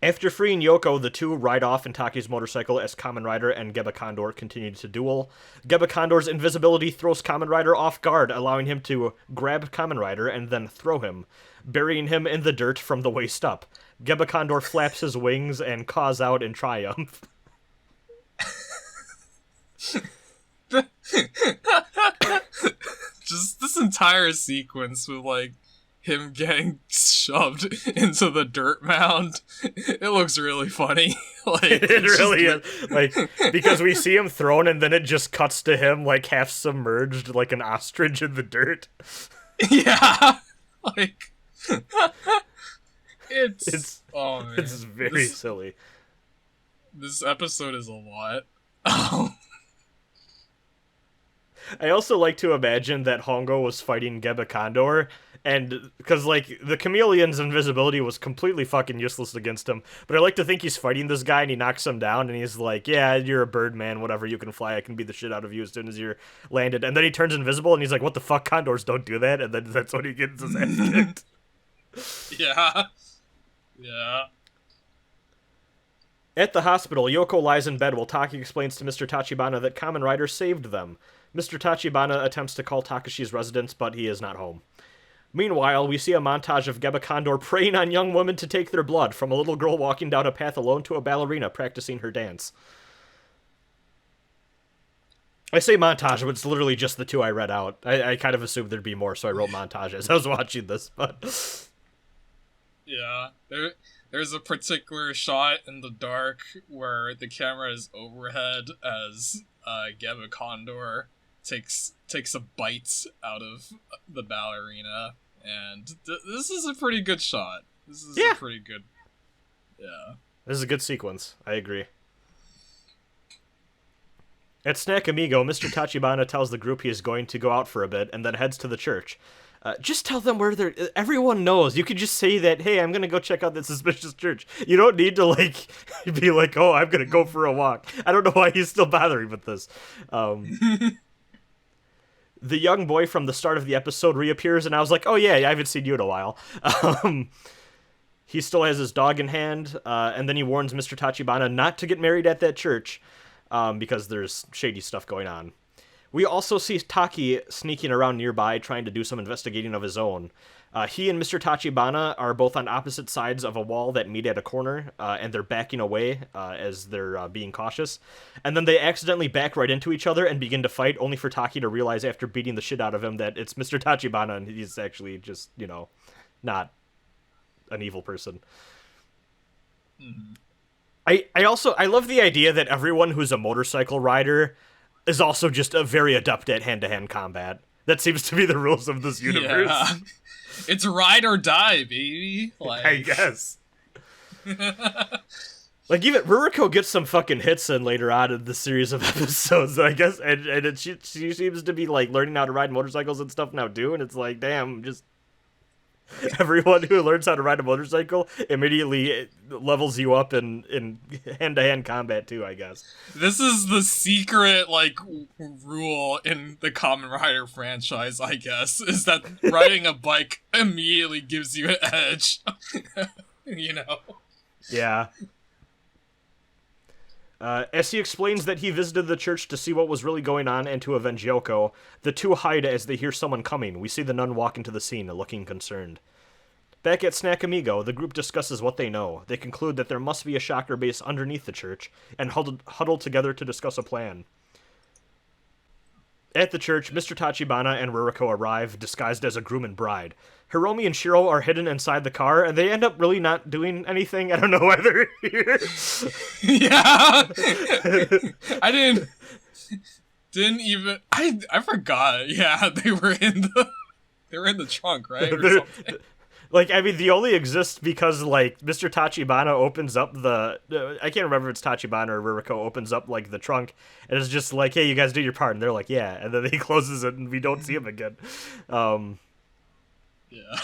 After freeing Yoko, the two ride off in Taki's motorcycle as Kamen Rider and Gebacondor continue to duel. Gebacondor's invisibility throws Kamen Rider off guard, allowing him to grab Kamen Rider and then throw him, burying him in the dirt from the waist up. Gebacondor flaps his wings and caws out in triumph. Just this entire sequence with, like, him getting shoved into the dirt mound. It looks really funny. Like, it really is. Like, because we see him thrown and then it just cuts to him, like, half submerged like an ostrich in the dirt. Yeah. Like, it's oh man. It's very silly. This episode is a lot. I also like to imagine that Hongo was fighting Gebacondor, and because, like, the chameleon's invisibility was completely fucking useless against him, but I like to think he's fighting this guy and he knocks him down and he's like, yeah, you're a bird, man, whatever, you can fly, I can beat the shit out of you as soon as you're landed. And then he turns invisible and he's like, what the fuck, condors don't do that, and then that's when he gets his ass kicked. Yeah. Yeah. At the hospital, Yoko lies in bed while Taki explains to Mr. Tachibana that Kamen Rider saved them. Mr. Tachibana attempts to call Takeshi's residence, but he is not home. Meanwhile, we see a montage of Gebacondor preying on young women to take their blood, from a little girl walking down a path alone to a ballerina practicing her dance. I say montage, but it's literally just the two I read out. I kind of assumed there'd be more, so I wrote montage as I was watching this, but... Yeah, there's a particular shot in the dark where the camera is overhead as Gebacondor takes a bite out of the ballerina, and this is a pretty good shot. This is a pretty good... Yeah. This is a good sequence. I agree. At Snack Amigo, Mr. Tachibana tells the group he is going to go out for a bit, and then heads to the church. Just tell them where they're... Everyone knows. You could just say that, hey, I'm gonna go check out this suspicious church. You don't need to, like, be like, oh, I'm gonna go for a walk. I don't know why he's still bothering with this. The young boy from the start of the episode reappears, and I was like, oh, yeah, I haven't seen you in a while. He still has his dog in hand, and then he warns Mr. Tachibana not to get married at that church, because there's shady stuff going on. We also see Taki sneaking around nearby, trying to do some investigating of his own. He and Mr. Tachibana are both on opposite sides of a wall that meet at a corner, and they're backing away as they're being cautious. And then they accidentally back right into each other and begin to fight, only for Taki to realize after beating the shit out of him that it's Mr. Tachibana, and he's actually just, you know, not an evil person. Mm-hmm. I love the idea that everyone who's a motorcycle rider is also just a very adept at hand-to-hand combat. That seems to be the rules of this universe. Yeah. It's ride or die, baby. Like... I guess. Like, even Ruriko gets some fucking hits in later on in the series of episodes, I guess, and she seems to be, like, learning how to ride motorcycles and stuff now, too, and it's like, damn, just... Everyone who learns how to ride a motorcycle immediately levels you up in hand-to-hand combat too, I guess. This is the secret, like, rule in the Kamen Rider franchise, I guess, is that riding a bike immediately gives you an edge. You know? Yeah. As he explains that he visited the church to see what was really going on and to avenge Yoko, the two hide as they hear someone coming. We see the nun walk into the scene, looking concerned. Back at Snack Amigo, the group discusses what they know. They conclude that there must be a shocker base underneath the church, and huddle together to discuss a plan. At the church, Mr. Tachibana and Ruriko arrive, disguised as a groom and bride. Hiromi and Shiro are hidden inside the car, and they end up really not doing anything. I don't know why they're here. Yeah! I didn't even... I forgot. Yeah, they were in the trunk, right? Or something. Like, I mean, they only exist because, like, Mr. Tachibana opens up the... I can't remember if it's Tachibana or Ruriko opens up, like, the trunk, and it's just like, hey, you guys do your part, and they're like, yeah, and then he closes it, and we don't see him again. Yeah.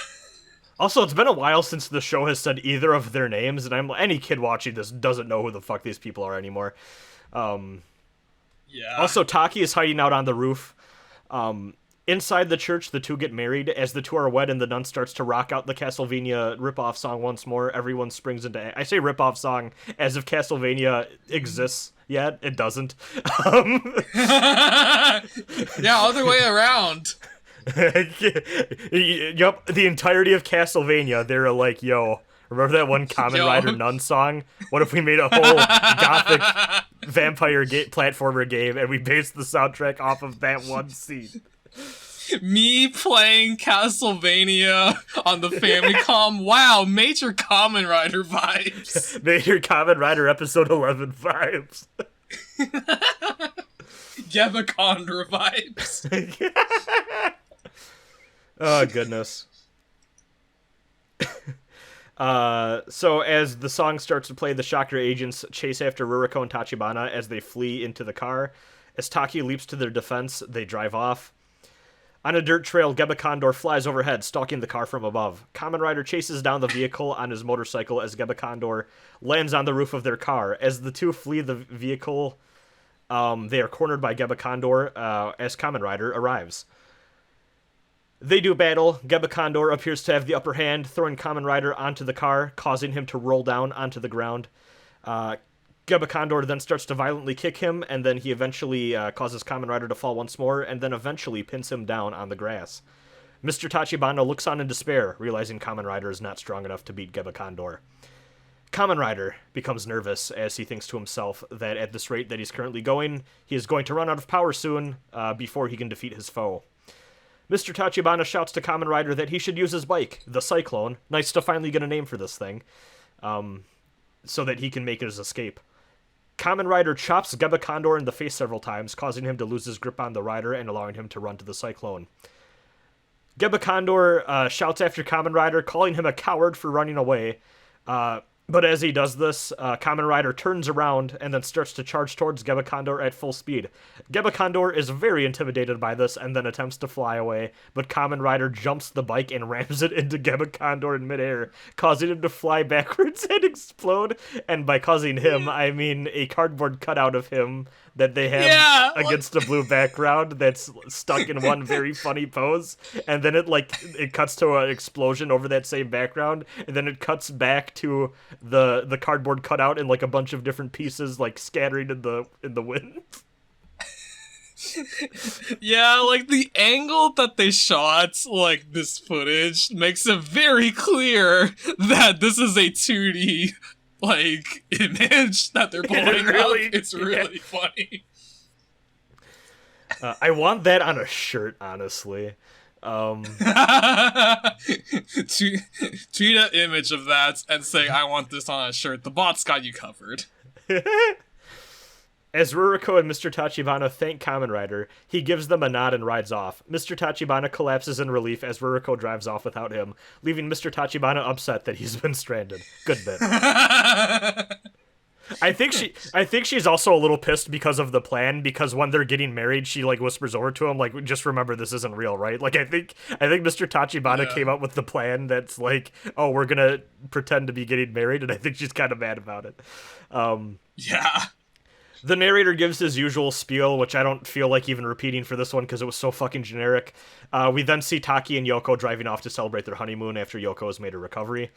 Also, it's been a while since the show has said either of their names, and any kid watching this doesn't know who the fuck these people are anymore. Yeah. Also, Taki is hiding out on the roof. Inside the church, the two get married. As the two are wed and the nun starts to rock out the Castlevania ripoff song once more, everyone springs into... I say ripoff song as if Castlevania exists yet. It doesn't. Yeah, other way around. Yup, the entirety of Castlevania, they're like, yo, remember that one Kamen Rider nun song? What if we made a whole gothic vampire platformer game and we based the soundtrack off of that one scene? Me playing Castlevania on the Famicom. Wow, major Kamen Rider vibes. Major Kamen Rider episode 11 vibes. Gebacondor vibes. Oh, goodness. So as the song starts to play, the Chakra agents chase after Ruriko and Tachibana as they flee into the car. As Taki leaps to their defense, they drive off. On a dirt trail, Gebacondor flies overhead, stalking the car from above. Kamen Rider chases down the vehicle on his motorcycle as Gebacondor lands on the roof of their car. As the two flee the vehicle, they are cornered by Gebacondor as Kamen Rider arrives. They do battle. Gebacondor appears to have the upper hand, throwing Kamen Rider onto the car, causing him to roll down onto the ground. Gebacondor then starts to violently kick him, and then he eventually causes Kamen Rider to fall once more, and then eventually pins him down on the grass. Mr. Tachibana looks on in despair, realizing Kamen Rider is not strong enough to beat Gebacondor. Kamen Rider becomes nervous as he thinks to himself that at this rate that he's currently going, he is going to run out of power soon before he can defeat his foe. Mr. Tachibana shouts to Kamen Rider that he should use his bike, the Cyclone. Nice to finally get a name for this thing, so that he can make his escape. Kamen Rider chops Gebacondor in the face several times, causing him to lose his grip on the rider and allowing him to run to the Cyclone. Gebacondor shouts after Kamen Rider, calling him a coward for running away. But as he does this, Kamen Rider turns around and then starts to charge towards Gebacondor at full speed. Gebacondor is very intimidated by this and then attempts to fly away, but Kamen Rider jumps the bike and rams it into Gebacondor in midair, causing him to fly backwards and explode. And by causing him, I mean a cardboard cutout of him that they have against a blue background that's stuck in one very funny pose, and then it cuts to an explosion over that same background, and then it cuts back to the cardboard cutout in like a bunch of different pieces like scattering in the wind. Yeah, like the angle that they shot like this footage makes it very clear that this is a 2D like image that they're pulling really, up. It's really funny. I want that on a shirt, honestly. Tweet an image of that and say, I want this on a shirt. The bot's got you covered. As Ruriko and Mr. Tachibana thank Kamen Rider, he gives them a nod and rides off. Mr. Tachibana collapses in relief as Ruriko drives off without him, leaving Mr. Tachibana upset that he's been stranded. Good bit. I think she's also a little pissed because of the plan, because when they're getting married, she like whispers over to him like, just remember this isn't real, right? Like I think Mr. Tachibana came up with the plan that's like, oh, we're gonna pretend to be getting married, and I think she's kind of mad about it. Yeah. The narrator gives his usual spiel, which I don't feel like even repeating for this one because it was so fucking generic. We then see Taki and Yoko driving off to celebrate their honeymoon after Yoko has made a recovery.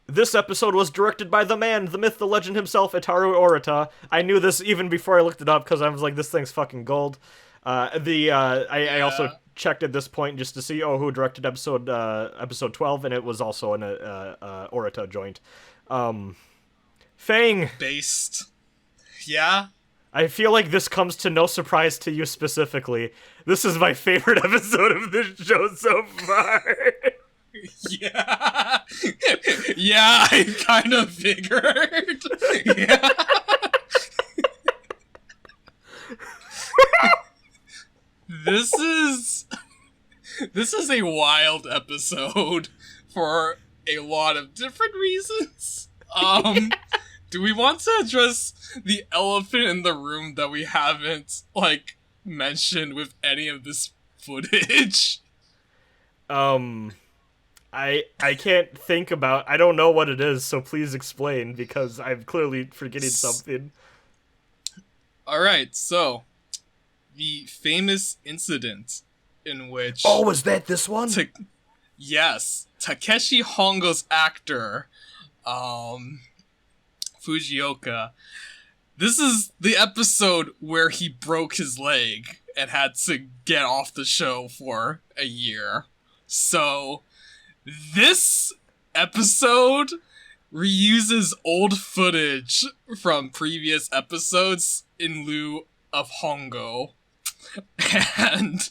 This episode was directed by the man, the myth, the legend himself, Itaru Orita. I knew this even before I looked it up because I was like, this thing's fucking gold. I also checked at this point just to see who directed episode 12, and it was also an Orita joint. Fang. Based. Yeah? I feel like this comes to no surprise to you specifically. This is my favorite episode of this show so far. Yeah. Yeah, I kind of figured. Yeah. This is a wild episode for a lot of different reasons. Do we want to address the elephant in the room that we haven't, like, mentioned with any of this footage? I can't think about... I don't know what it is, so please explain, because I'm clearly forgetting something. Alright, so... the famous incident in which... Oh, was that this one? Yes. Takeshi Hongo's actor, Fujioka. This is the episode where he broke his leg and had to get off the show for a year. So, this episode reuses old footage from previous episodes in lieu of Hongo. And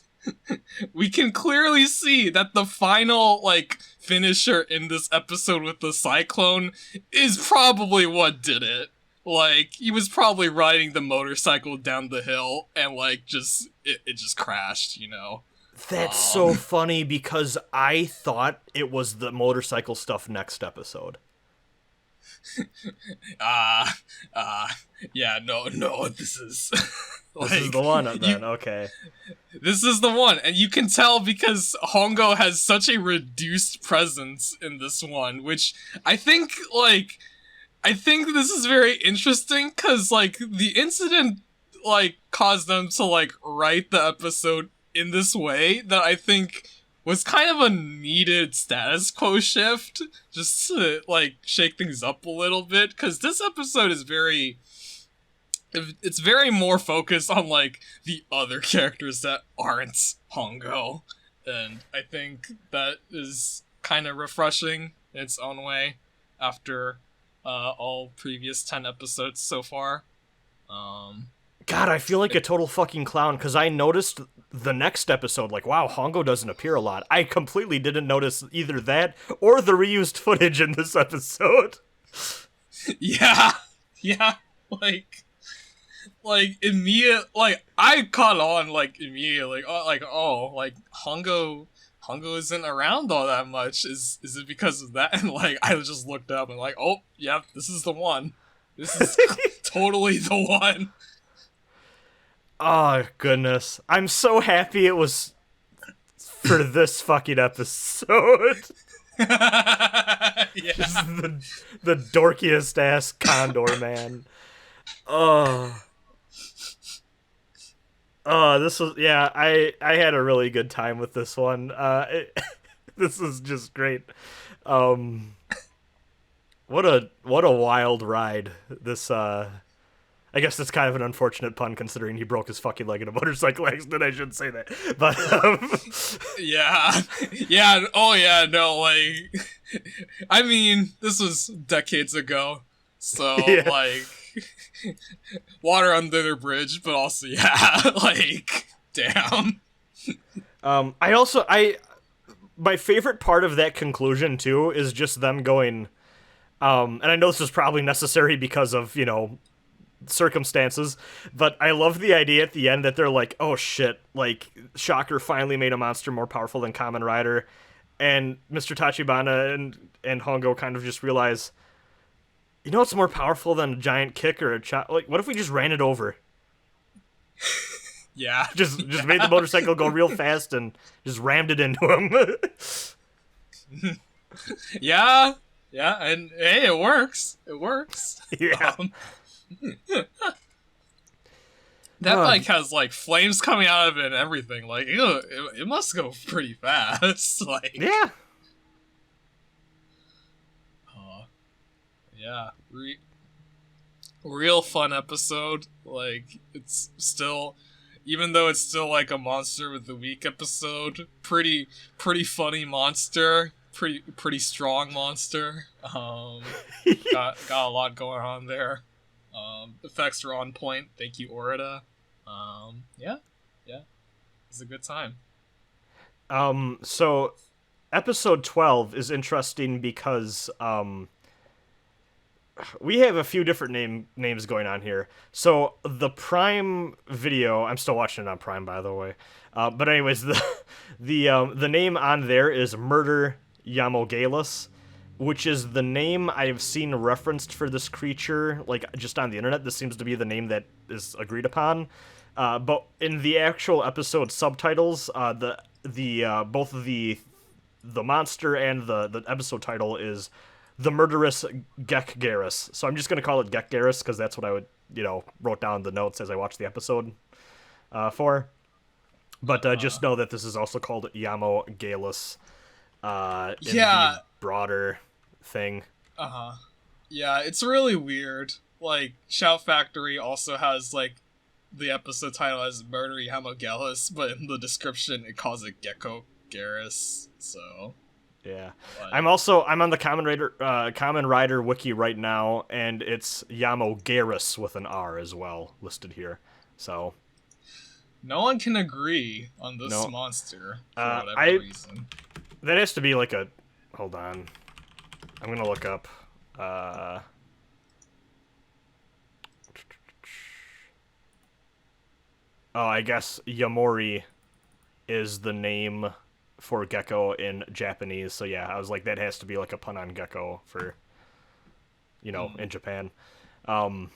we can clearly see that the final, like, finisher in this episode with the cyclone is probably what did it. Like, he was probably riding the motorcycle down the hill and, like, it just crashed, you know? That's so funny because I thought it was the motorcycle stuff next episode. Yeah, no, this is... Like, this is the one then, okay. This is the one, and you can tell because Hongo has such a reduced presence in this one, which I think this is very interesting, because, like, the incident, like, caused them to, like, write the episode in this way that I think was kind of a needed status quo shift, just to, like, shake things up a little bit, because this episode is it's very more focused on, like, the other characters that aren't Hongo, and I think that is kind of refreshing in its own way after all previous 10 episodes so far. God, I feel like a total fucking clown, because I noticed the next episode, like, wow, Hongo doesn't appear a lot. I completely didn't notice either that or the reused footage in this episode. Yeah, like immediate, like, I caught on, like, immediately, like, Hongo isn't around all that much. Is it because of that? And, like, I just looked up and, like, oh, yeah, this is the one. This is totally the one. Oh, goodness. I'm so happy it was for this fucking episode. Yeah. Just the dorkiest ass Condor man. This was, yeah, I had a really good time with this one. This is just great. What a wild ride. This, I guess that's kind of an unfortunate pun considering he broke his fucking leg in a motorcycle accident. I shouldn't say that. But, yeah, oh yeah, no, like, I mean, this was decades ago, so, yeah. Like, water under the bridge, but also, yeah, like, damn. My favorite part of that conclusion, too, is just them going, and I know this is probably necessary because of, you know, circumstances, but I love the idea at the end that they're like, oh shit, like, Shocker finally made a monster more powerful than Kamen Rider, and Mr. Tachibana and Hongo kind of just realize, you know what's more powerful than a giant kick or a chop? Like, what if we just ran it over? Yeah. Just made the motorcycle go real fast and just rammed it into him. Yeah, and hey, it works. Yeah. That bike has, like, flames coming out of it and everything. Like, it must go pretty fast. Like, yeah. Yeah, real fun episode. Like, it's still, even though it's still like a Monster with the Week episode, pretty funny monster, pretty strong monster. Got a lot going on there. Effects are on point. Thank you, Orida. Yeah, it's a good time. So episode 12 is interesting because we have a few different names going on here. So the Prime video, I'm still watching it on Prime, by the way. But anyways, the name on there is Murder Yamogalis, which is the name I've seen referenced for this creature, like just on the internet. This seems to be the name that is agreed upon. But in the actual episode subtitles, both the monster and the episode title is The Murderous Gackgeras. So I'm just gonna call it Gackgeras because that's what I would, wrote down in the notes as I watched the episode for. But just know that this is also called Yamogalis in the broader thing. Yeah, it's really weird. Like, Shout Factory also has, like, the episode title as Murder Yamogalis, but in the description it calls it Gackgeras, so... Yeah. But... I'm on the Kamen Rider wiki right now, and it's Yamogaris with an R as well, listed here, so... No one can agree on this monster, for whatever reason. That has to be like a... Hold on. I'm gonna look up... Oh, I guess Yamori is the name for gecko in Japanese. So yeah, I was like, that has to be like a pun on gecko for, in Japan. Yeah.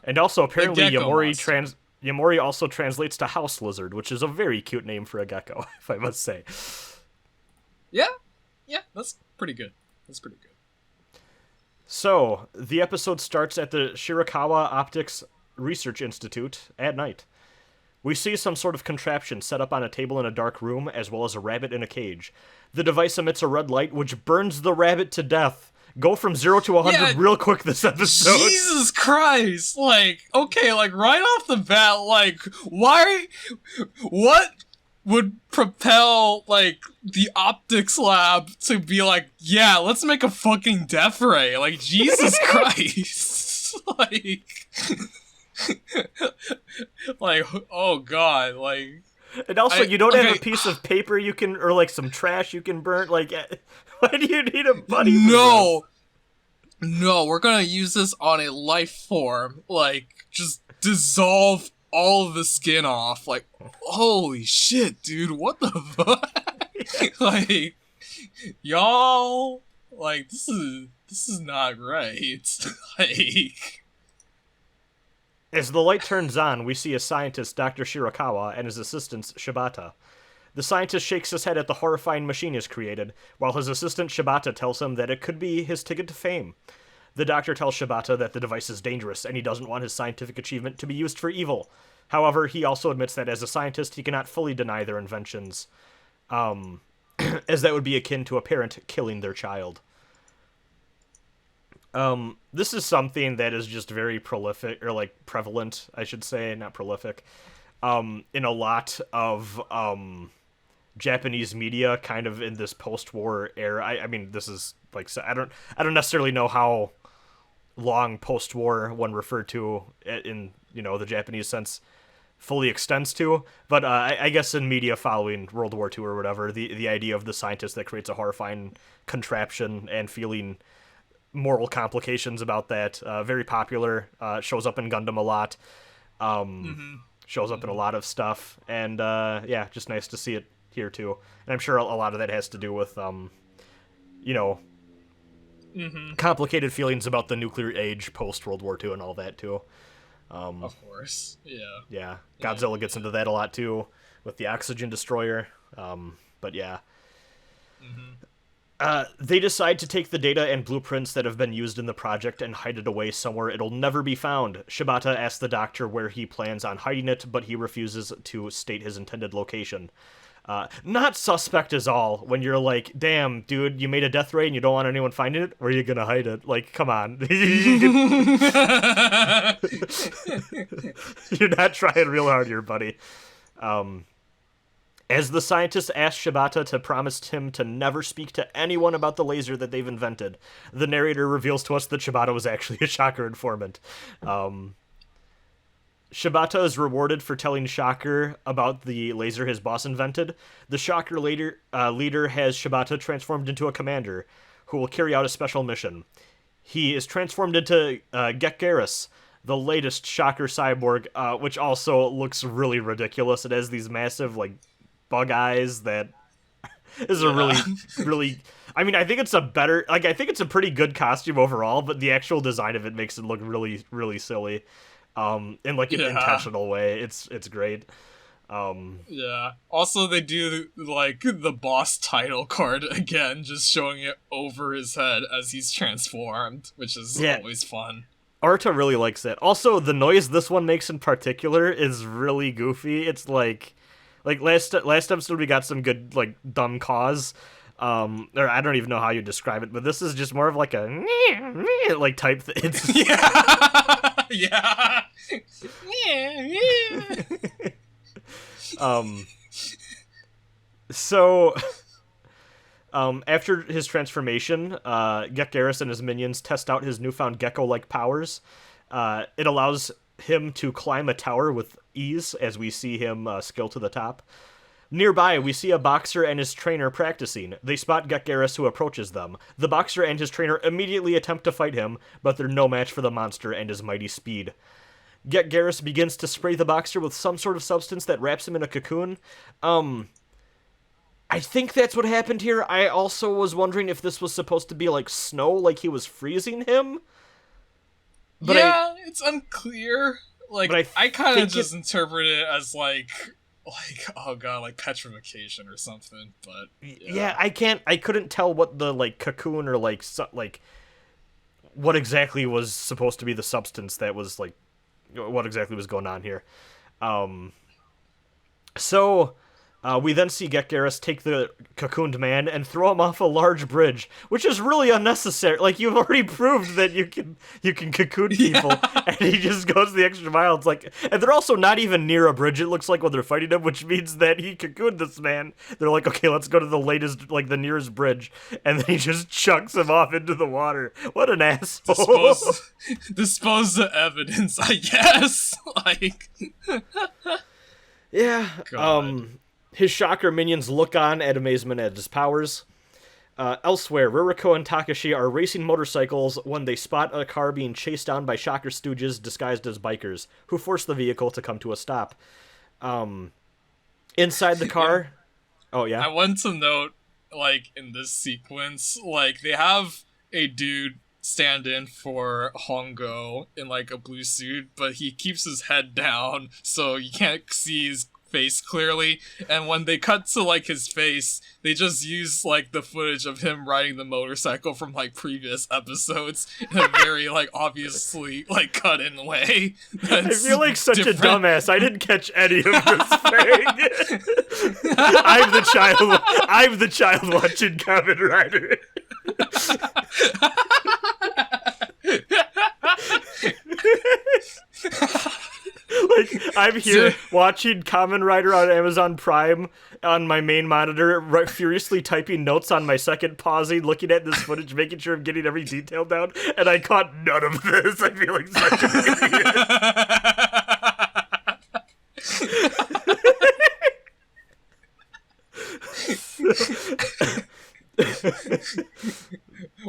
And also apparently Yamori also translates to house lizard, which is a very cute name for a gecko, if I must say. Yeah, that's pretty good. So, the episode starts at the Shirakawa Optics Research Institute at night. We see some sort of contraption set up on a table in a dark room, as well as a rabbit in a cage. The device emits a red light, which burns the rabbit to death. Go from 0 to 100 real quick this episode. Jesus Christ! Like, okay, like, right off the bat, like, why... What would propel, like, the optics lab to be like, yeah, let's make a fucking death ray? Like, Jesus Christ! Like, oh god, like... And also, you don't have a piece of paper you can, or like some trash you can burn, like, why do you need a buddy? No, we're gonna use this on a life form, like, just dissolve all of the skin off, like, holy shit, dude, what the fuck? Like, y'all, like, this is not right, like... As the light turns on, we see a scientist, Dr. Shirakawa, and his assistant, Shibata. The scientist shakes his head at the horrifying machine he's created, while his assistant Shibata tells him that it could be his ticket to fame. The doctor tells Shibata that the device is dangerous, and he doesn't want his scientific achievement to be used for evil. However, he also admits that as a scientist, he cannot fully deny their inventions, as that would be akin to a parent killing their child. This is something that is just very prolific, or like prevalent, I should say, not prolific, in a lot of Japanese media, kind of in this post-war era. I mean, this is like, I don't necessarily know how long post-war one referred to in the Japanese sense fully extends to, but I guess in media following World War II or whatever, the idea of the scientist that creates a horrifying contraption and feeling moral complications about that, very popular, shows up in Gundam a lot, shows up in a lot of stuff, and yeah, just nice to see it here too. And I'm sure a lot of that has to do with complicated feelings about the nuclear age post World War II and all that too. Of course, yeah. Godzilla gets into that a lot too with the oxygen destroyer, but yeah. They decide to take the data and blueprints that have been used in the project and hide it away somewhere it'll never be found. Shibata asks the doctor where he plans on hiding it, but he refuses to state his intended location. Not suspect is all when you're like, damn, dude, you made a death ray and you don't want anyone finding it? Where are you gonna hide it? Like, come on. You're not trying real hard here, buddy. As the scientists ask Shibata to promise him to never speak to anyone about the laser that they've invented, the narrator reveals to us that Shibata was actually a Shocker informant. Shibata is rewarded for telling Shocker about the laser his boss invented. The Shocker leader has Shibata transformed into a commander who will carry out a special mission. He is transformed into Gackgeras, the latest Shocker cyborg, which also looks really ridiculous. It has these massive, like, bug eyes that is a really... I mean, I think it's a pretty good costume overall, but the actual design of it makes it look really, really silly. In, like, an intentional way. It's great. Yeah. Also, they do, like, the boss title card again, just showing it over his head as he's transformed, which is always fun. Arta really likes it. Also, the noise this one makes in particular is really goofy. It's like last episode we got some good, like, dumb caws. Or I don't even know how you describe it, but this is just more of like a like type thing. It's yeah. So after his transformation, Gackgeras and his minions test out his newfound gecko-like powers. It allows him to climb a tower with ease, as we see him scale to the top. Nearby, we see a boxer and his trainer practicing. They spot Gackgeras, who approaches them. The boxer and his trainer immediately attempt to fight him, but they're no match for the monster and his mighty speed. Gackgeras begins to spray the boxer with some sort of substance that wraps him in a cocoon. I think that's what happened here. I also was wondering if this was supposed to be like snow, like he was freezing him. But it's unclear. Like, I kind of just interpret it as like oh god, like petrification or something. But yeah, I couldn't tell what the like cocoon or like what exactly was supposed to be the substance that was like what exactly was going on here. So we then see Gackgeras take the cocooned man and throw him off a large bridge, which is really unnecessary. Like, you've already proved that you can cocoon people, and he just goes the extra mile. It's like, and they're also not even near a bridge, it looks like, when they're fighting him, which means that he cocooned this man. They're like, okay, let's go to the nearest bridge, and then he just chucks him off into the water. What an asshole. Dispose the evidence, I guess. Like, yeah. God. His Shocker minions look on at amazement at his powers. Elsewhere, Ruriko and Takeshi are racing motorcycles when they spot a car being chased down by Shocker stooges disguised as bikers, who force the vehicle to come to a stop. Inside the car... Oh, yeah? I want to note, like, in this sequence, like, they have a dude stand in for Hongo in, like, a blue suit, but he keeps his head down, so you can't see his face clearly, and when they cut to like his face, they just use like the footage of him riding the motorcycle from like previous episodes in a very like obviously like cut in way. I feel like such a dumbass. I didn't catch any of this thing. I'm the child watching Kamen Rider. Like, I'm here watching Kamen Rider on Amazon Prime on my main monitor, furiously typing notes on my second, pausing, looking at this footage, making sure I'm getting every detail down, and I caught none of this. I feel like such an idiot.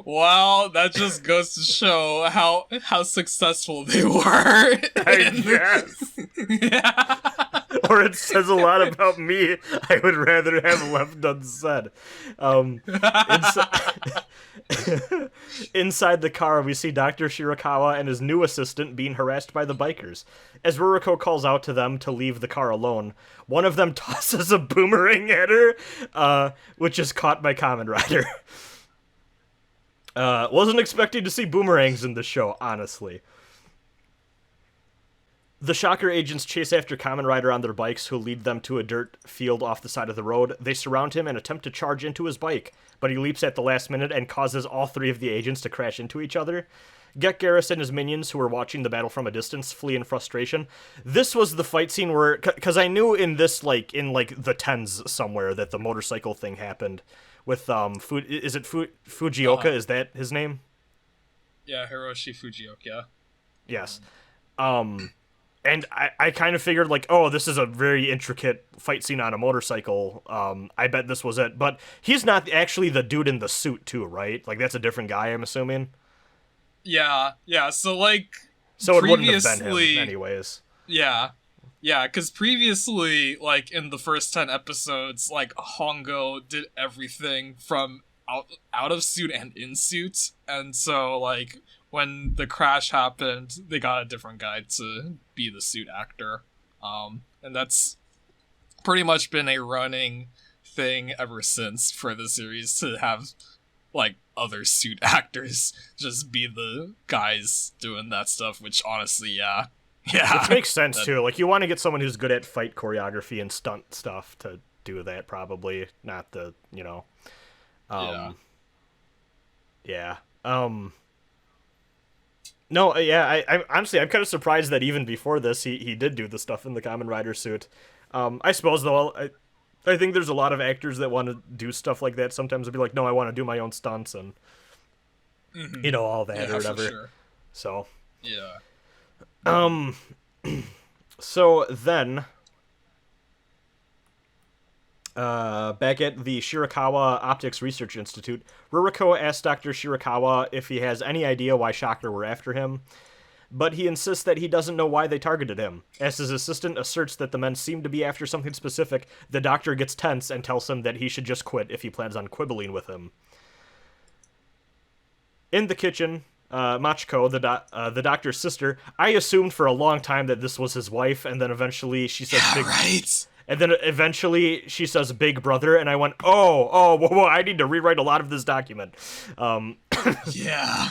Wow, that just goes to show how successful they were. I guess. Yeah. Or it says a lot about me. I would rather have left unsaid. Inside the car, we see Dr. Shirakawa and his new assistant being harassed by the bikers. As Ruriko calls out to them to leave the car alone, one of them tosses a boomerang at her, which is caught by Kamen Rider. Wasn't expecting to see boomerangs in this show, honestly. The Shocker agents chase after Kamen Rider on their bikes, who lead them to a dirt field off the side of the road. They surround him and attempt to charge into his bike, but he leaps at the last minute and causes all three of the agents to crash into each other. Gackgeras and his minions, who were watching the battle from a distance, flee in frustration. This was the fight scene where, because I knew in this, in the tens somewhere, that the motorcycle thing happened with is it Fujioka? Is that his name? Yeah, Hiroshi Fujioka. Yes. And I kind of figured, oh, this is a very intricate fight scene on a motorcycle. I bet this was it. But he's not actually the dude in the suit, too, right? That's a different guy, I'm assuming? Yeah. So, So it wouldn't have been him, anyways. Yeah, because previously, in the first 10 episodes, Hongo did everything from out of suit and in suit. And so, when the crash happened, they got a different guy to be the suit actor. And that's pretty much been a running thing ever since for the series, to have, other suit actors just be the guys doing that stuff, which honestly, yeah. Which makes sense, too. You want to get someone who's good at fight choreography and stunt stuff to do that, probably. Not the, Yeah. No, yeah, I'm honestly, I'm kind of surprised that even before this, he did do the stuff in the Kamen Rider suit. I suppose, though, I think there's a lot of actors that want to do stuff like that. Sometimes they'll be like, no, I want to do my own stunts and, all that or whatever. Sure. So. Yeah. So then, back at the Shirakawa Optics Research Institute, Ruriko asks Dr. Shirakawa if he has any idea why Shocker were after him, but he insists that he doesn't know why they targeted him. As his assistant asserts that the men seem to be after something specific, the doctor gets tense and tells him that he should just quit if he plans on quibbling with him. In the kitchen, Machiko, the doctor's sister, I assumed for a long time that this was his wife, and then eventually she says right? And then eventually she says big brother, and I went, whoa, I need to rewrite a lot of this document. Yeah.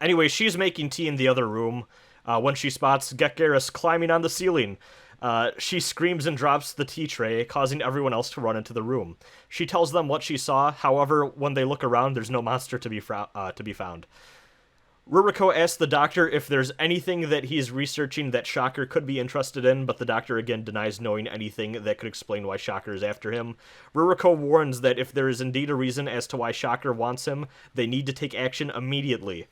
Anyway, she's making tea in the other room when she spots Gackgeras climbing on the ceiling. She screams and drops the tea tray, causing everyone else to run into the room. She tells them what she saw, however, when they look around, there's no monster to be found. Ruriko asks the doctor if there's anything that he's researching that Shocker could be interested in, but the doctor again denies knowing anything that could explain why Shocker is after him. Ruriko warns that if there is indeed a reason as to why Shocker wants him, they need to take action immediately.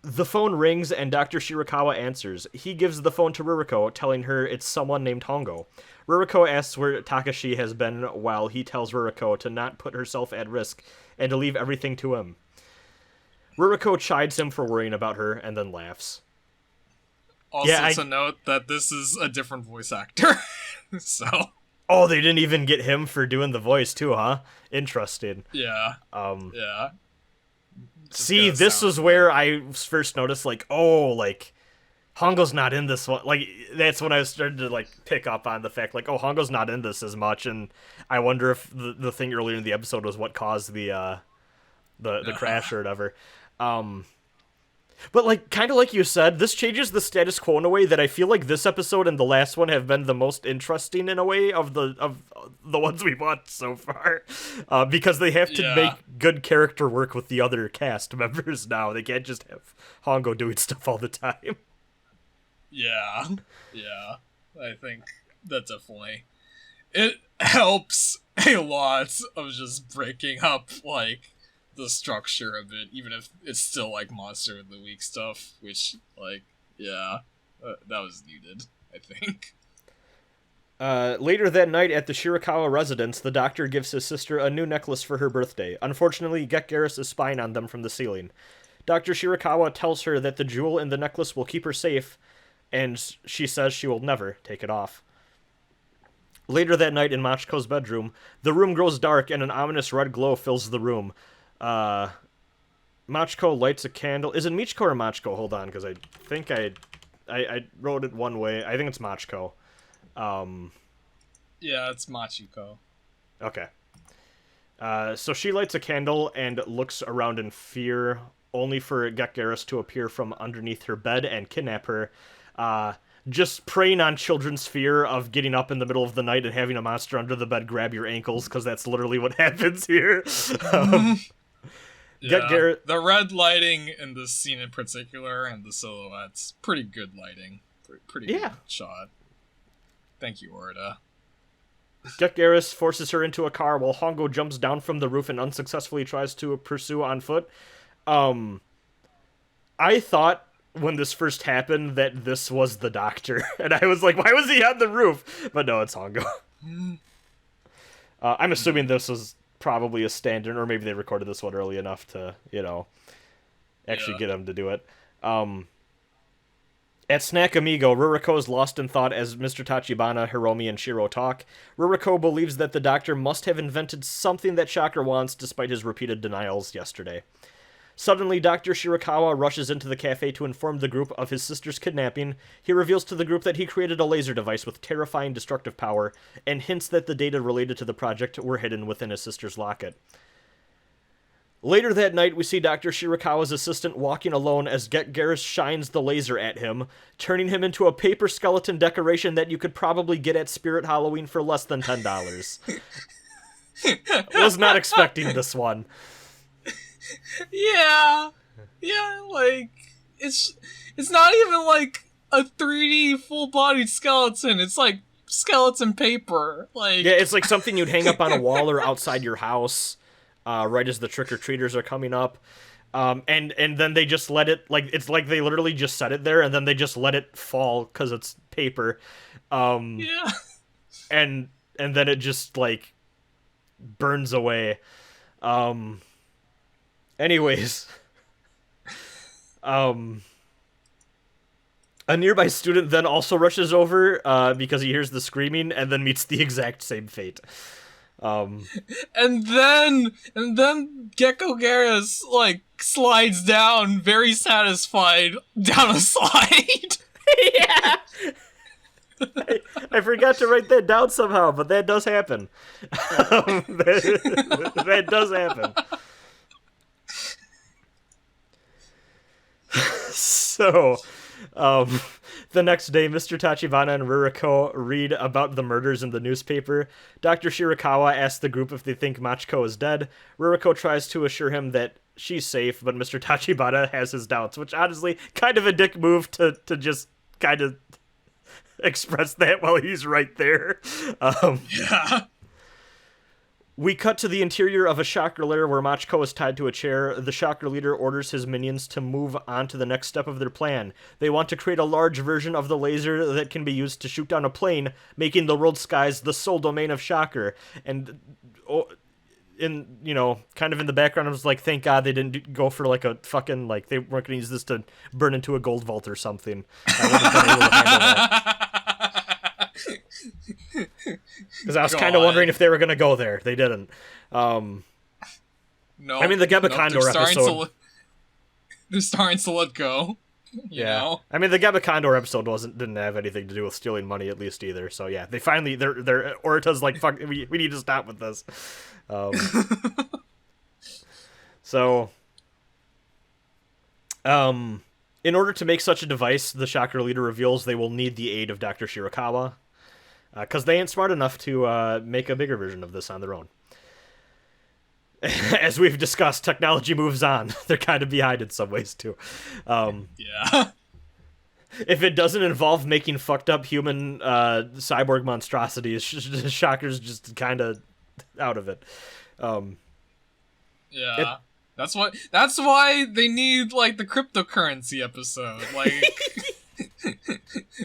The phone rings and Dr. Shirakawa answers. He gives the phone to Ruriko, telling her it's someone named Hongo. Ruriko asks where Takeshi has been, while he tells Ruriko to not put herself at risk and to leave everything to him. Ruriko chides him for worrying about her and then laughs. Also to note that this is a different voice actor. So. Oh, they didn't even get him for doing the voice too, huh? Interesting. Yeah. Yeah. See, this was where I first noticed, Hongo's not in this one. That's when I started to, pick up on the fact, Hongo's not in this as much, and I wonder if the thing earlier in the episode was what caused the crash or whatever. But, kind of like you said, this changes the status quo in a way that I feel like this episode and the last one have been the most interesting in a way of the ones we watched so far. Because they have to make good character work with the other cast members now. They can't just have Hongo doing stuff all the time. Yeah. I think that definitely... It helps a lot of just breaking up, the structure of it, even if it's still Monster of the Week stuff, which that was needed, I think. Later that night at the Shirakawa residence, the doctor gives his sister a new necklace for her birthday. Unfortunately, Gackgeras is spying on them from the ceiling. Dr. Shirakawa tells her that the jewel in the necklace will keep her safe, and she says she will never take it off. Later that night in Machiko's bedroom, the room grows dark and an ominous red glow fills the room. Machiko lights a candle. Is it Michiko or Machiko? Hold on, because I think I wrote it one way. I think it's Machiko. Yeah, it's Machiko. Okay. So she lights a candle and looks around in fear, only for Gackgeras to appear from underneath her bed and kidnap her. Just preying on children's fear of getting up in the middle of the night and having a monster under the bed grab your ankles, because that's literally what happens here. Gackgeras. The red lighting in this scene in particular, and the silhouettes, pretty good lighting. Pretty good shot. Thank you, Orda. Gackgeras forces her into a car while Hongo jumps down from the roof and unsuccessfully tries to pursue on foot. I thought when this first happened that this was the Doctor, and I was like, why was he on the roof? But no, it's Hongo. I'm assuming this was probably a stand-in, or maybe they recorded this one early enough to, actually get him to do it. At Snack Amigo, Ruriko is lost in thought as Mr. Tachibana, Hiromi, and Shiro talk. Ruriko believes that the Doctor must have invented something that Shocker wants, despite his repeated denials yesterday. Suddenly, Dr. Shirakawa rushes into the cafe to inform the group of his sister's kidnapping. He reveals to the group that he created a laser device with terrifying destructive power, and hints that the data related to the project were hidden within his sister's locket. Later that night, we see Dr. Shirakawa's assistant walking alone as Gackgeras shines the laser at him, turning him into a paper skeleton decoration that you could probably get at Spirit Halloween for less than $10. Was not expecting this one. Yeah, like, it's not even like a 3D full-bodied skeleton, it's like skeleton paper. Like, yeah, it's like something you'd hang up on a wall or outside your house, right as the trick-or-treaters are coming up. And then they just let it, like, it's like they literally just set it there, and then they just let it fall, because it's paper. Yeah. And then it just, like, burns away. Anyways, a nearby student then also rushes over because he hears the screaming and then meets the exact same fate. And then Gackgeras, like, slides down, very satisfied, down a slide. Yeah! I forgot to write that down somehow, but that does happen. That does happen. So, the next day, Mr. Tachibana and Ruriko read about the murders in the newspaper. Dr. Shirakawa asks the group if they think Machiko is dead. Ruriko tries to assure him that she's safe, but Mr. Tachibana has his doubts, which honestly, kind of a dick move to just kind of express that while he's right there. Yeah. We cut to the interior of a Shocker lair where Machiko is tied to a chair. The Shocker leader orders his minions to move on to the next step of their plan. They want to create a large version of the laser that can be used to shoot down a plane, making the world skies the sole domain of Shocker. And, kind of in the background, I was like, thank God they didn't go for, like, a fucking, like, they weren't going to use this to burn into a gold vault or something. I would have been able to handle that. Because I was kind of wondering if they were going to go there. They didn't. No. I mean, the Gebacondor episode... They're starting to let go. You know? I mean, the Gebacondor episode didn't have anything to do with stealing money, at least, either. So, yeah, they finally... They're Orita's like, fuck, we need to stop with this. In order to make such a device, the Shocker leader reveals they will need the aid of Dr. Shirakawa. Because they ain't smart enough to make a bigger version of this on their own. As we've discussed, technology moves on. They're kind of behind in some ways, too. Yeah. If it doesn't involve making fucked up human cyborg monstrosities, Shocker's just kind of out of it. Yeah. That's why they need, like, the cryptocurrency episode. Like...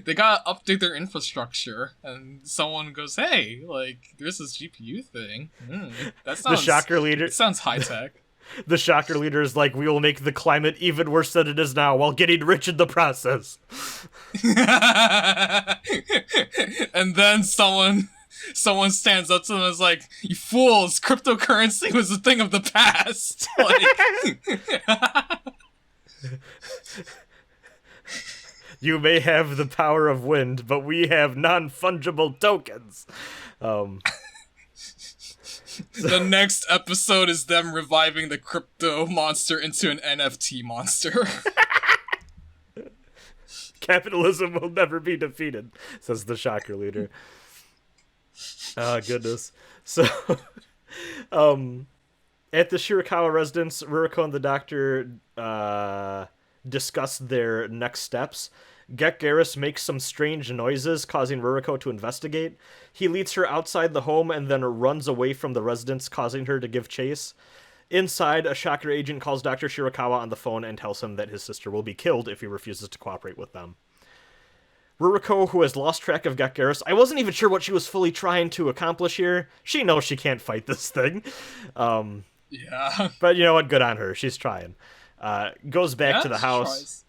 They gotta update their infrastructure, and someone goes, "Hey, like, there's this GPU thing. That sounds." The Shocker leader. It sounds high tech. The Shocker leader is like, "We will make the climate even worse than it is now, while getting rich in the process." And then someone stands up to them and is like, "You fools! Cryptocurrency was a thing of the past." Like. You may have the power of wind, but we have non-fungible tokens. The next episode is them reviving the crypto monster into an NFT monster. Capitalism will never be defeated, says the Shocker leader. Ah, goodness. So, At the Shirakawa residence, Ruriko and the doctor discuss their next steps. Gackgeras makes some strange noises, causing Ruriko to investigate. He leads her outside the home and then runs away from the residence, causing her to give chase. Inside, a Shocker agent calls Dr. Shirakawa on the phone and tells him that his sister will be killed if he refuses to cooperate with them. Ruriko, who has lost track of Gackgeras, I wasn't even sure what she was fully trying to accomplish here. She knows she can't fight this thing. Yeah. But you know what? Good on her. She's trying. Goes back to the house. Tries.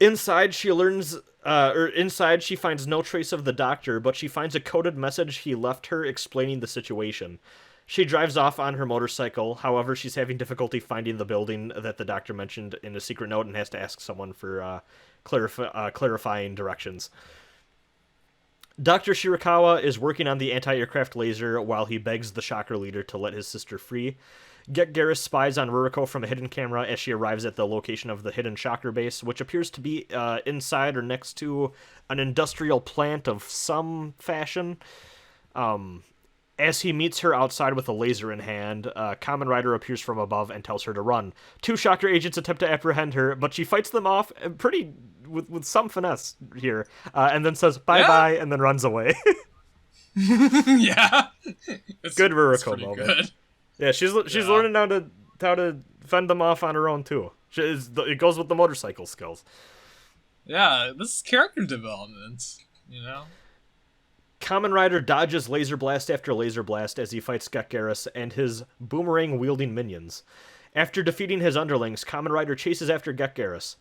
Inside, she learns, inside she finds no trace of the doctor, but she finds a coded message he left her explaining the situation. She drives off on her motorcycle. However, she's having difficulty finding the building that the doctor mentioned in a secret note and has to ask someone for clarifying directions. Dr. Shirakawa is working on the anti-aircraft laser while he begs the Shocker leader to let his sister free. Gackgeras spies on Ruriko from a hidden camera as she arrives at the location of the hidden Shocker base, which appears to be inside or next to an industrial plant of some fashion. As he meets her outside with a laser in hand, Kamen Rider appears from above and tells her to run. Two Shocker agents attempt to apprehend her, but she fights them off pretty with some finesse here, and then says bye-bye, and then runs away. Yeah. Good Ruriko moment. Good. Yeah, she's learning how to fend them off on her own, too. It goes with the motorcycle skills. Yeah, this is character development, you know? Kamen Rider dodges laser blast after laser blast as he fights Gackgeras and his boomerang-wielding minions. After defeating his underlings, Kamen Rider chases after Gackgeras.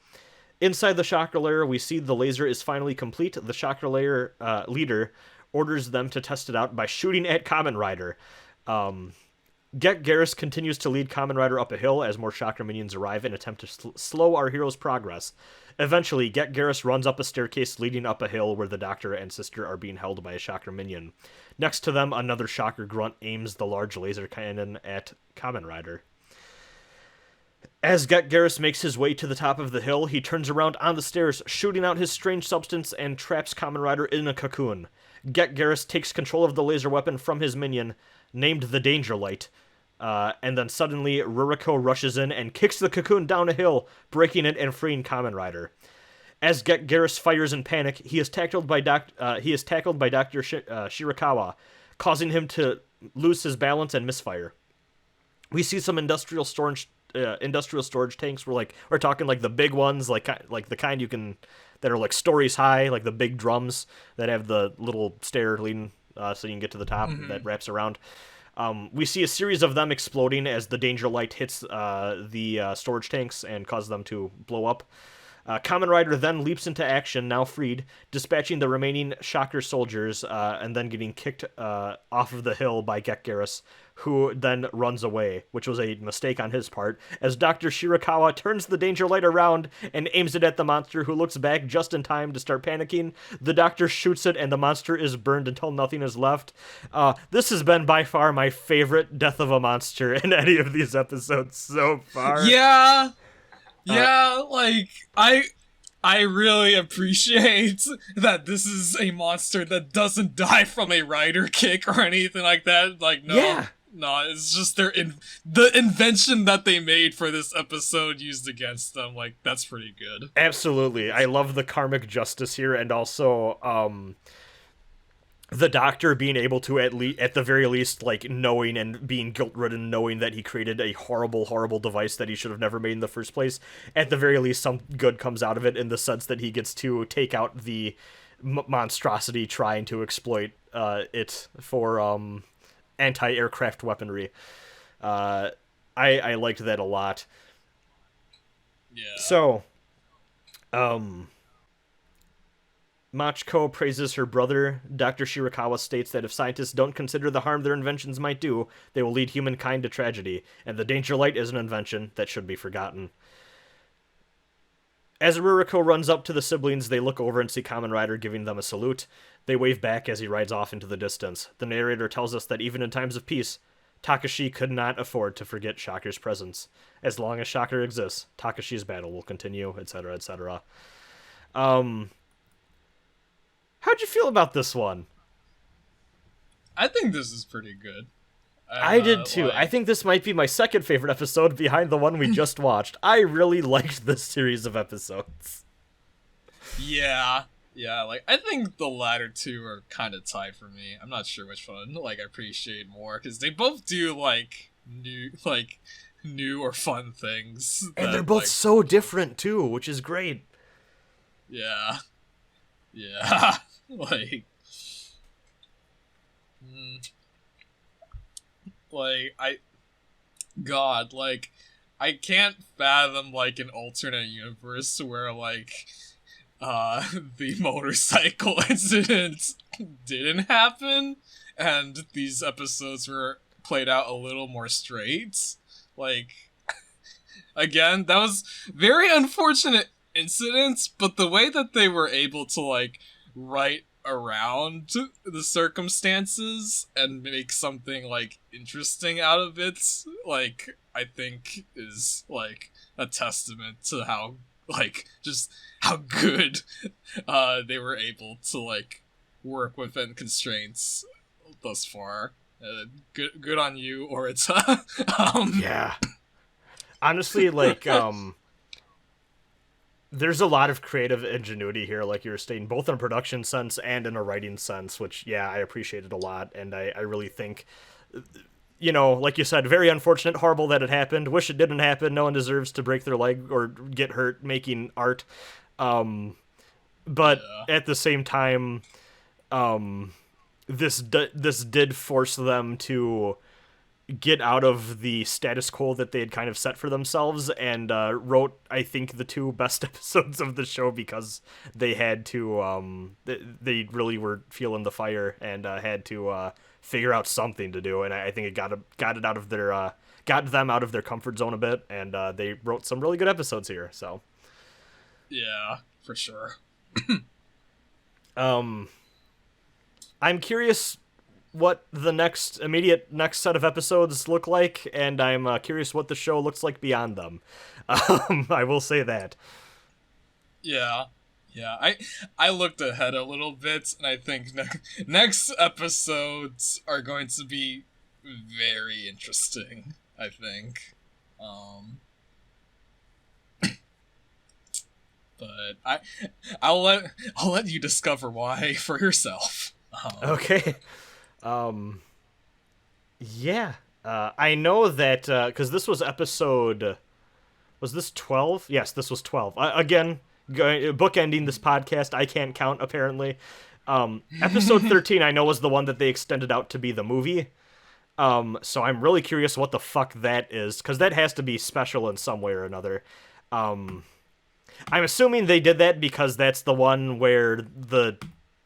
Inside the Shocker lair, we see the laser is finally complete. The Shocker lair leader orders them to test it out by shooting at Kamen Rider. Gackgeras continues to lead Kamen Rider up a hill as more Shocker minions arrive and attempt to slow our hero's progress. Eventually, Gackgeras runs up a staircase leading up a hill where the doctor and sister are being held by a Shocker minion. Next to them, another Shocker grunt aims the large laser cannon at Kamen Rider. As Gackgeras makes his way to the top of the hill, he turns around on the stairs, shooting out his strange substance and traps Kamen Rider in a cocoon. Gackgeras takes control of the laser weapon from his minion, named the Danger Light, and then suddenly Ruriko rushes in and kicks the cocoon down a hill, breaking it and freeing Kamen Rider. As Gackgeras fires in panic, he is tackled by Dr. Shirakawa, causing him to lose his balance and misfire. We see some industrial storage tanks. We're talking like the big ones, like the kind you can that are like stories high, like the big drums that have the little stair leading so you can get to the top that wraps around. We see a series of them exploding as the Danger Light hits the storage tanks and causes them to blow up. Kamen Rider then leaps into action, now freed, dispatching the remaining Shocker soldiers and then getting kicked off of the hill by Gackgeras, who then runs away, which was a mistake on his part, as Dr. Shirakawa turns the Danger Light around and aims it at the monster, who looks back just in time to start panicking. The doctor shoots it, and the monster is burned until nothing is left. This has been by far my favorite death of a monster in any of these episodes so far. Yeah! Yeah, I really appreciate that this is a monster that doesn't die from a rider kick or anything like that. Like, no. Yeah. No, it's just the invention that they made for this episode used against them. Like, that's pretty good. Absolutely. I love the karmic justice here, and also the doctor being able to at the very least, like, knowing and being guilt-ridden, knowing that he created a horrible, horrible device that he should have never made in the first place. At the very least, some good comes out of it in the sense that he gets to take out the monstrosity trying to exploit it for anti-aircraft weaponry. I liked that a lot. Yeah. So, Machiko praises her brother. Dr. Shirakawa states that if scientists don't consider the harm their inventions might do, they will lead humankind to tragedy, and the Danger Light is an invention that should be forgotten. As Ruriko runs up to the siblings, they look over and see Kamen Rider giving them a salute. They wave back as he rides off into the distance. The narrator tells us that even in times of peace, Takeshi could not afford to forget Shocker's presence. As long as Shocker exists, Takeshi's battle will continue, etc., etc. How'd you feel about this one? I think this is pretty good. And, I did too. I think this might be my second favorite episode behind the one we just watched. I really liked this series of episodes. Yeah, like, I think the latter two are kind of tied for me. I'm not sure which one, like, I appreciate more, because they both do, like, new or fun things. And they're both so different, too, which is great. Yeah. Like... Like, I can't fathom, like, an alternate universe where, like, the motorcycle incident didn't happen, and these episodes were played out a little more straight. Like, again, that was very unfortunate incidents, but the way that they were able to, like, write around the circumstances and make something, like, interesting out of it, like, I think is, like, a testament to how, like, just how good they were able to, like, work within constraints thus far. Good on you, Orita. Yeah. Honestly, like, there's a lot of creative ingenuity here, like you were stating, both in a production sense and in a writing sense, which, yeah, I appreciated a lot, and I really think, you know, like you said, very unfortunate, horrible that it happened, wish it didn't happen, no one deserves to break their leg or get hurt making art, but at the same time, this did force them to get out of the status quo that they had kind of set for themselves, and wrote, I think, the two best episodes of the show because they had to, they really were feeling the fire and had to figure out something to do, and I think it got it out of their, got them out of their comfort zone a bit, and they wrote some really good episodes here, so. Yeah, for sure. I'm curious what the immediate next set of episodes look like, and I'm curious what the show looks like beyond them. I will say that. Yeah. I looked ahead a little bit, and I think next episodes are going to be very interesting, I think. But I'll let you discover why for yourself. Okay. Yeah. I know that, because this was episode... Was this 12? Yes, this was 12. Again, bookending this podcast, I can't count, apparently. Episode 13, I know, was the one that they extended out to be the movie. So I'm really curious what the fuck that is, because that has to be special in some way or another. I'm assuming they did that because that's the one where the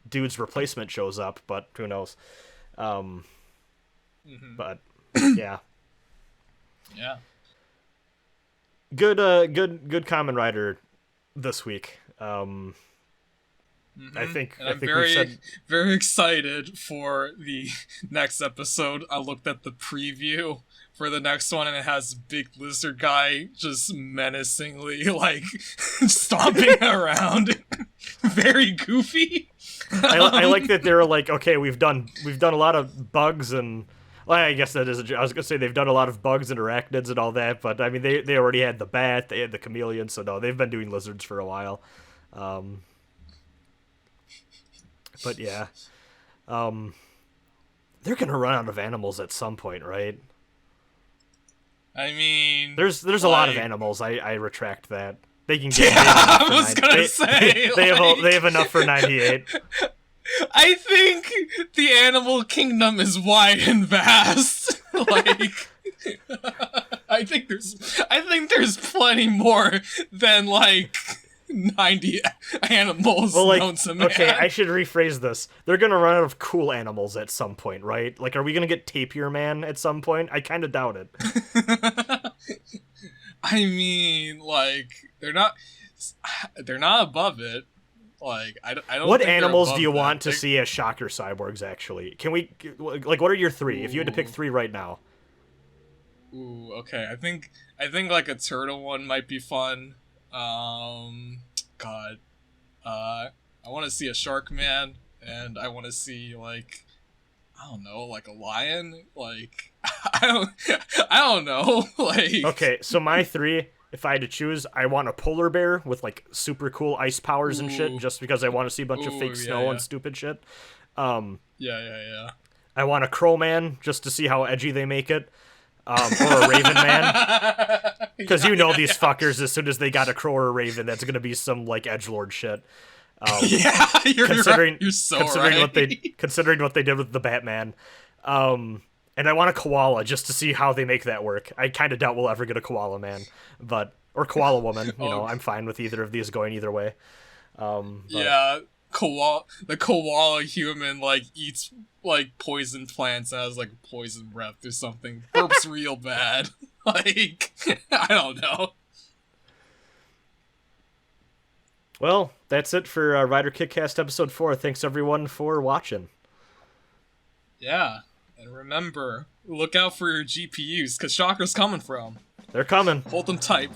dude's replacement shows up, but who knows. But yeah. Yeah. Good Kamen Rider this week. I think I'm very very excited for the next episode. I looked at the preview for the next one, and it has big lizard guy just menacingly, like, stomping around. Very goofy. I like that they were like, okay, we've done a lot of bugs and, well, I guess that is I was gonna say they've done a lot of bugs and arachnids and all that, but I mean they already had the bat, they had the chameleon, so no, they've been doing lizards for a while. But yeah, they're gonna run out of animals at some point, right? I mean, there's a lot of animals. I retract that. They can get. Yeah, I was gonna say they have enough for 98. I think the animal kingdom is wide and vast. Like, I think there's plenty more than, like, 90 animals known to man. Okay, I should rephrase this. They're gonna run out of cool animals at some point, right? Like, are we gonna get Tapir Man at some point? I kind of doubt it. I mean, like, they're not above it. Like, I don't. What animals do you want to see as shocker cyborgs? Actually, can we, like, what are your three? If you had to pick three right now. Ooh, okay. I think like a turtle one might be fun. God, I want to see a shark man, and I want to see, like, I don't know, like a lion? Like, I don't know. Like, Okay, so my 3, if I had to choose, I want a polar bear with like super cool ice powers and shit, ooh, just because I want to see a bunch of ooh, fake yeah, snow yeah. and stupid shit. Yeah. I want a crow man just to see how edgy they make it, or a raven man, because you know these fuckers. As soon as they got a crow or a raven, that's gonna be some like edgelord shit. Yeah, you're Considering right. You're so considering right. what they did with the Batman. And I want a koala just to see how they make that work. I kind of doubt we'll ever get a koala man, or koala woman. Oh, I'm fine with either of these going either way. yeah, the koala human like eats like poison plants, has like poison breath or something. Burps real bad. Like, I don't know. Well, that's it for Rider Kickcast episode 4. Thanks everyone for watching. Yeah, and remember, look out for your GPUs, cause Chakra's coming from. They're coming. Hold them tight.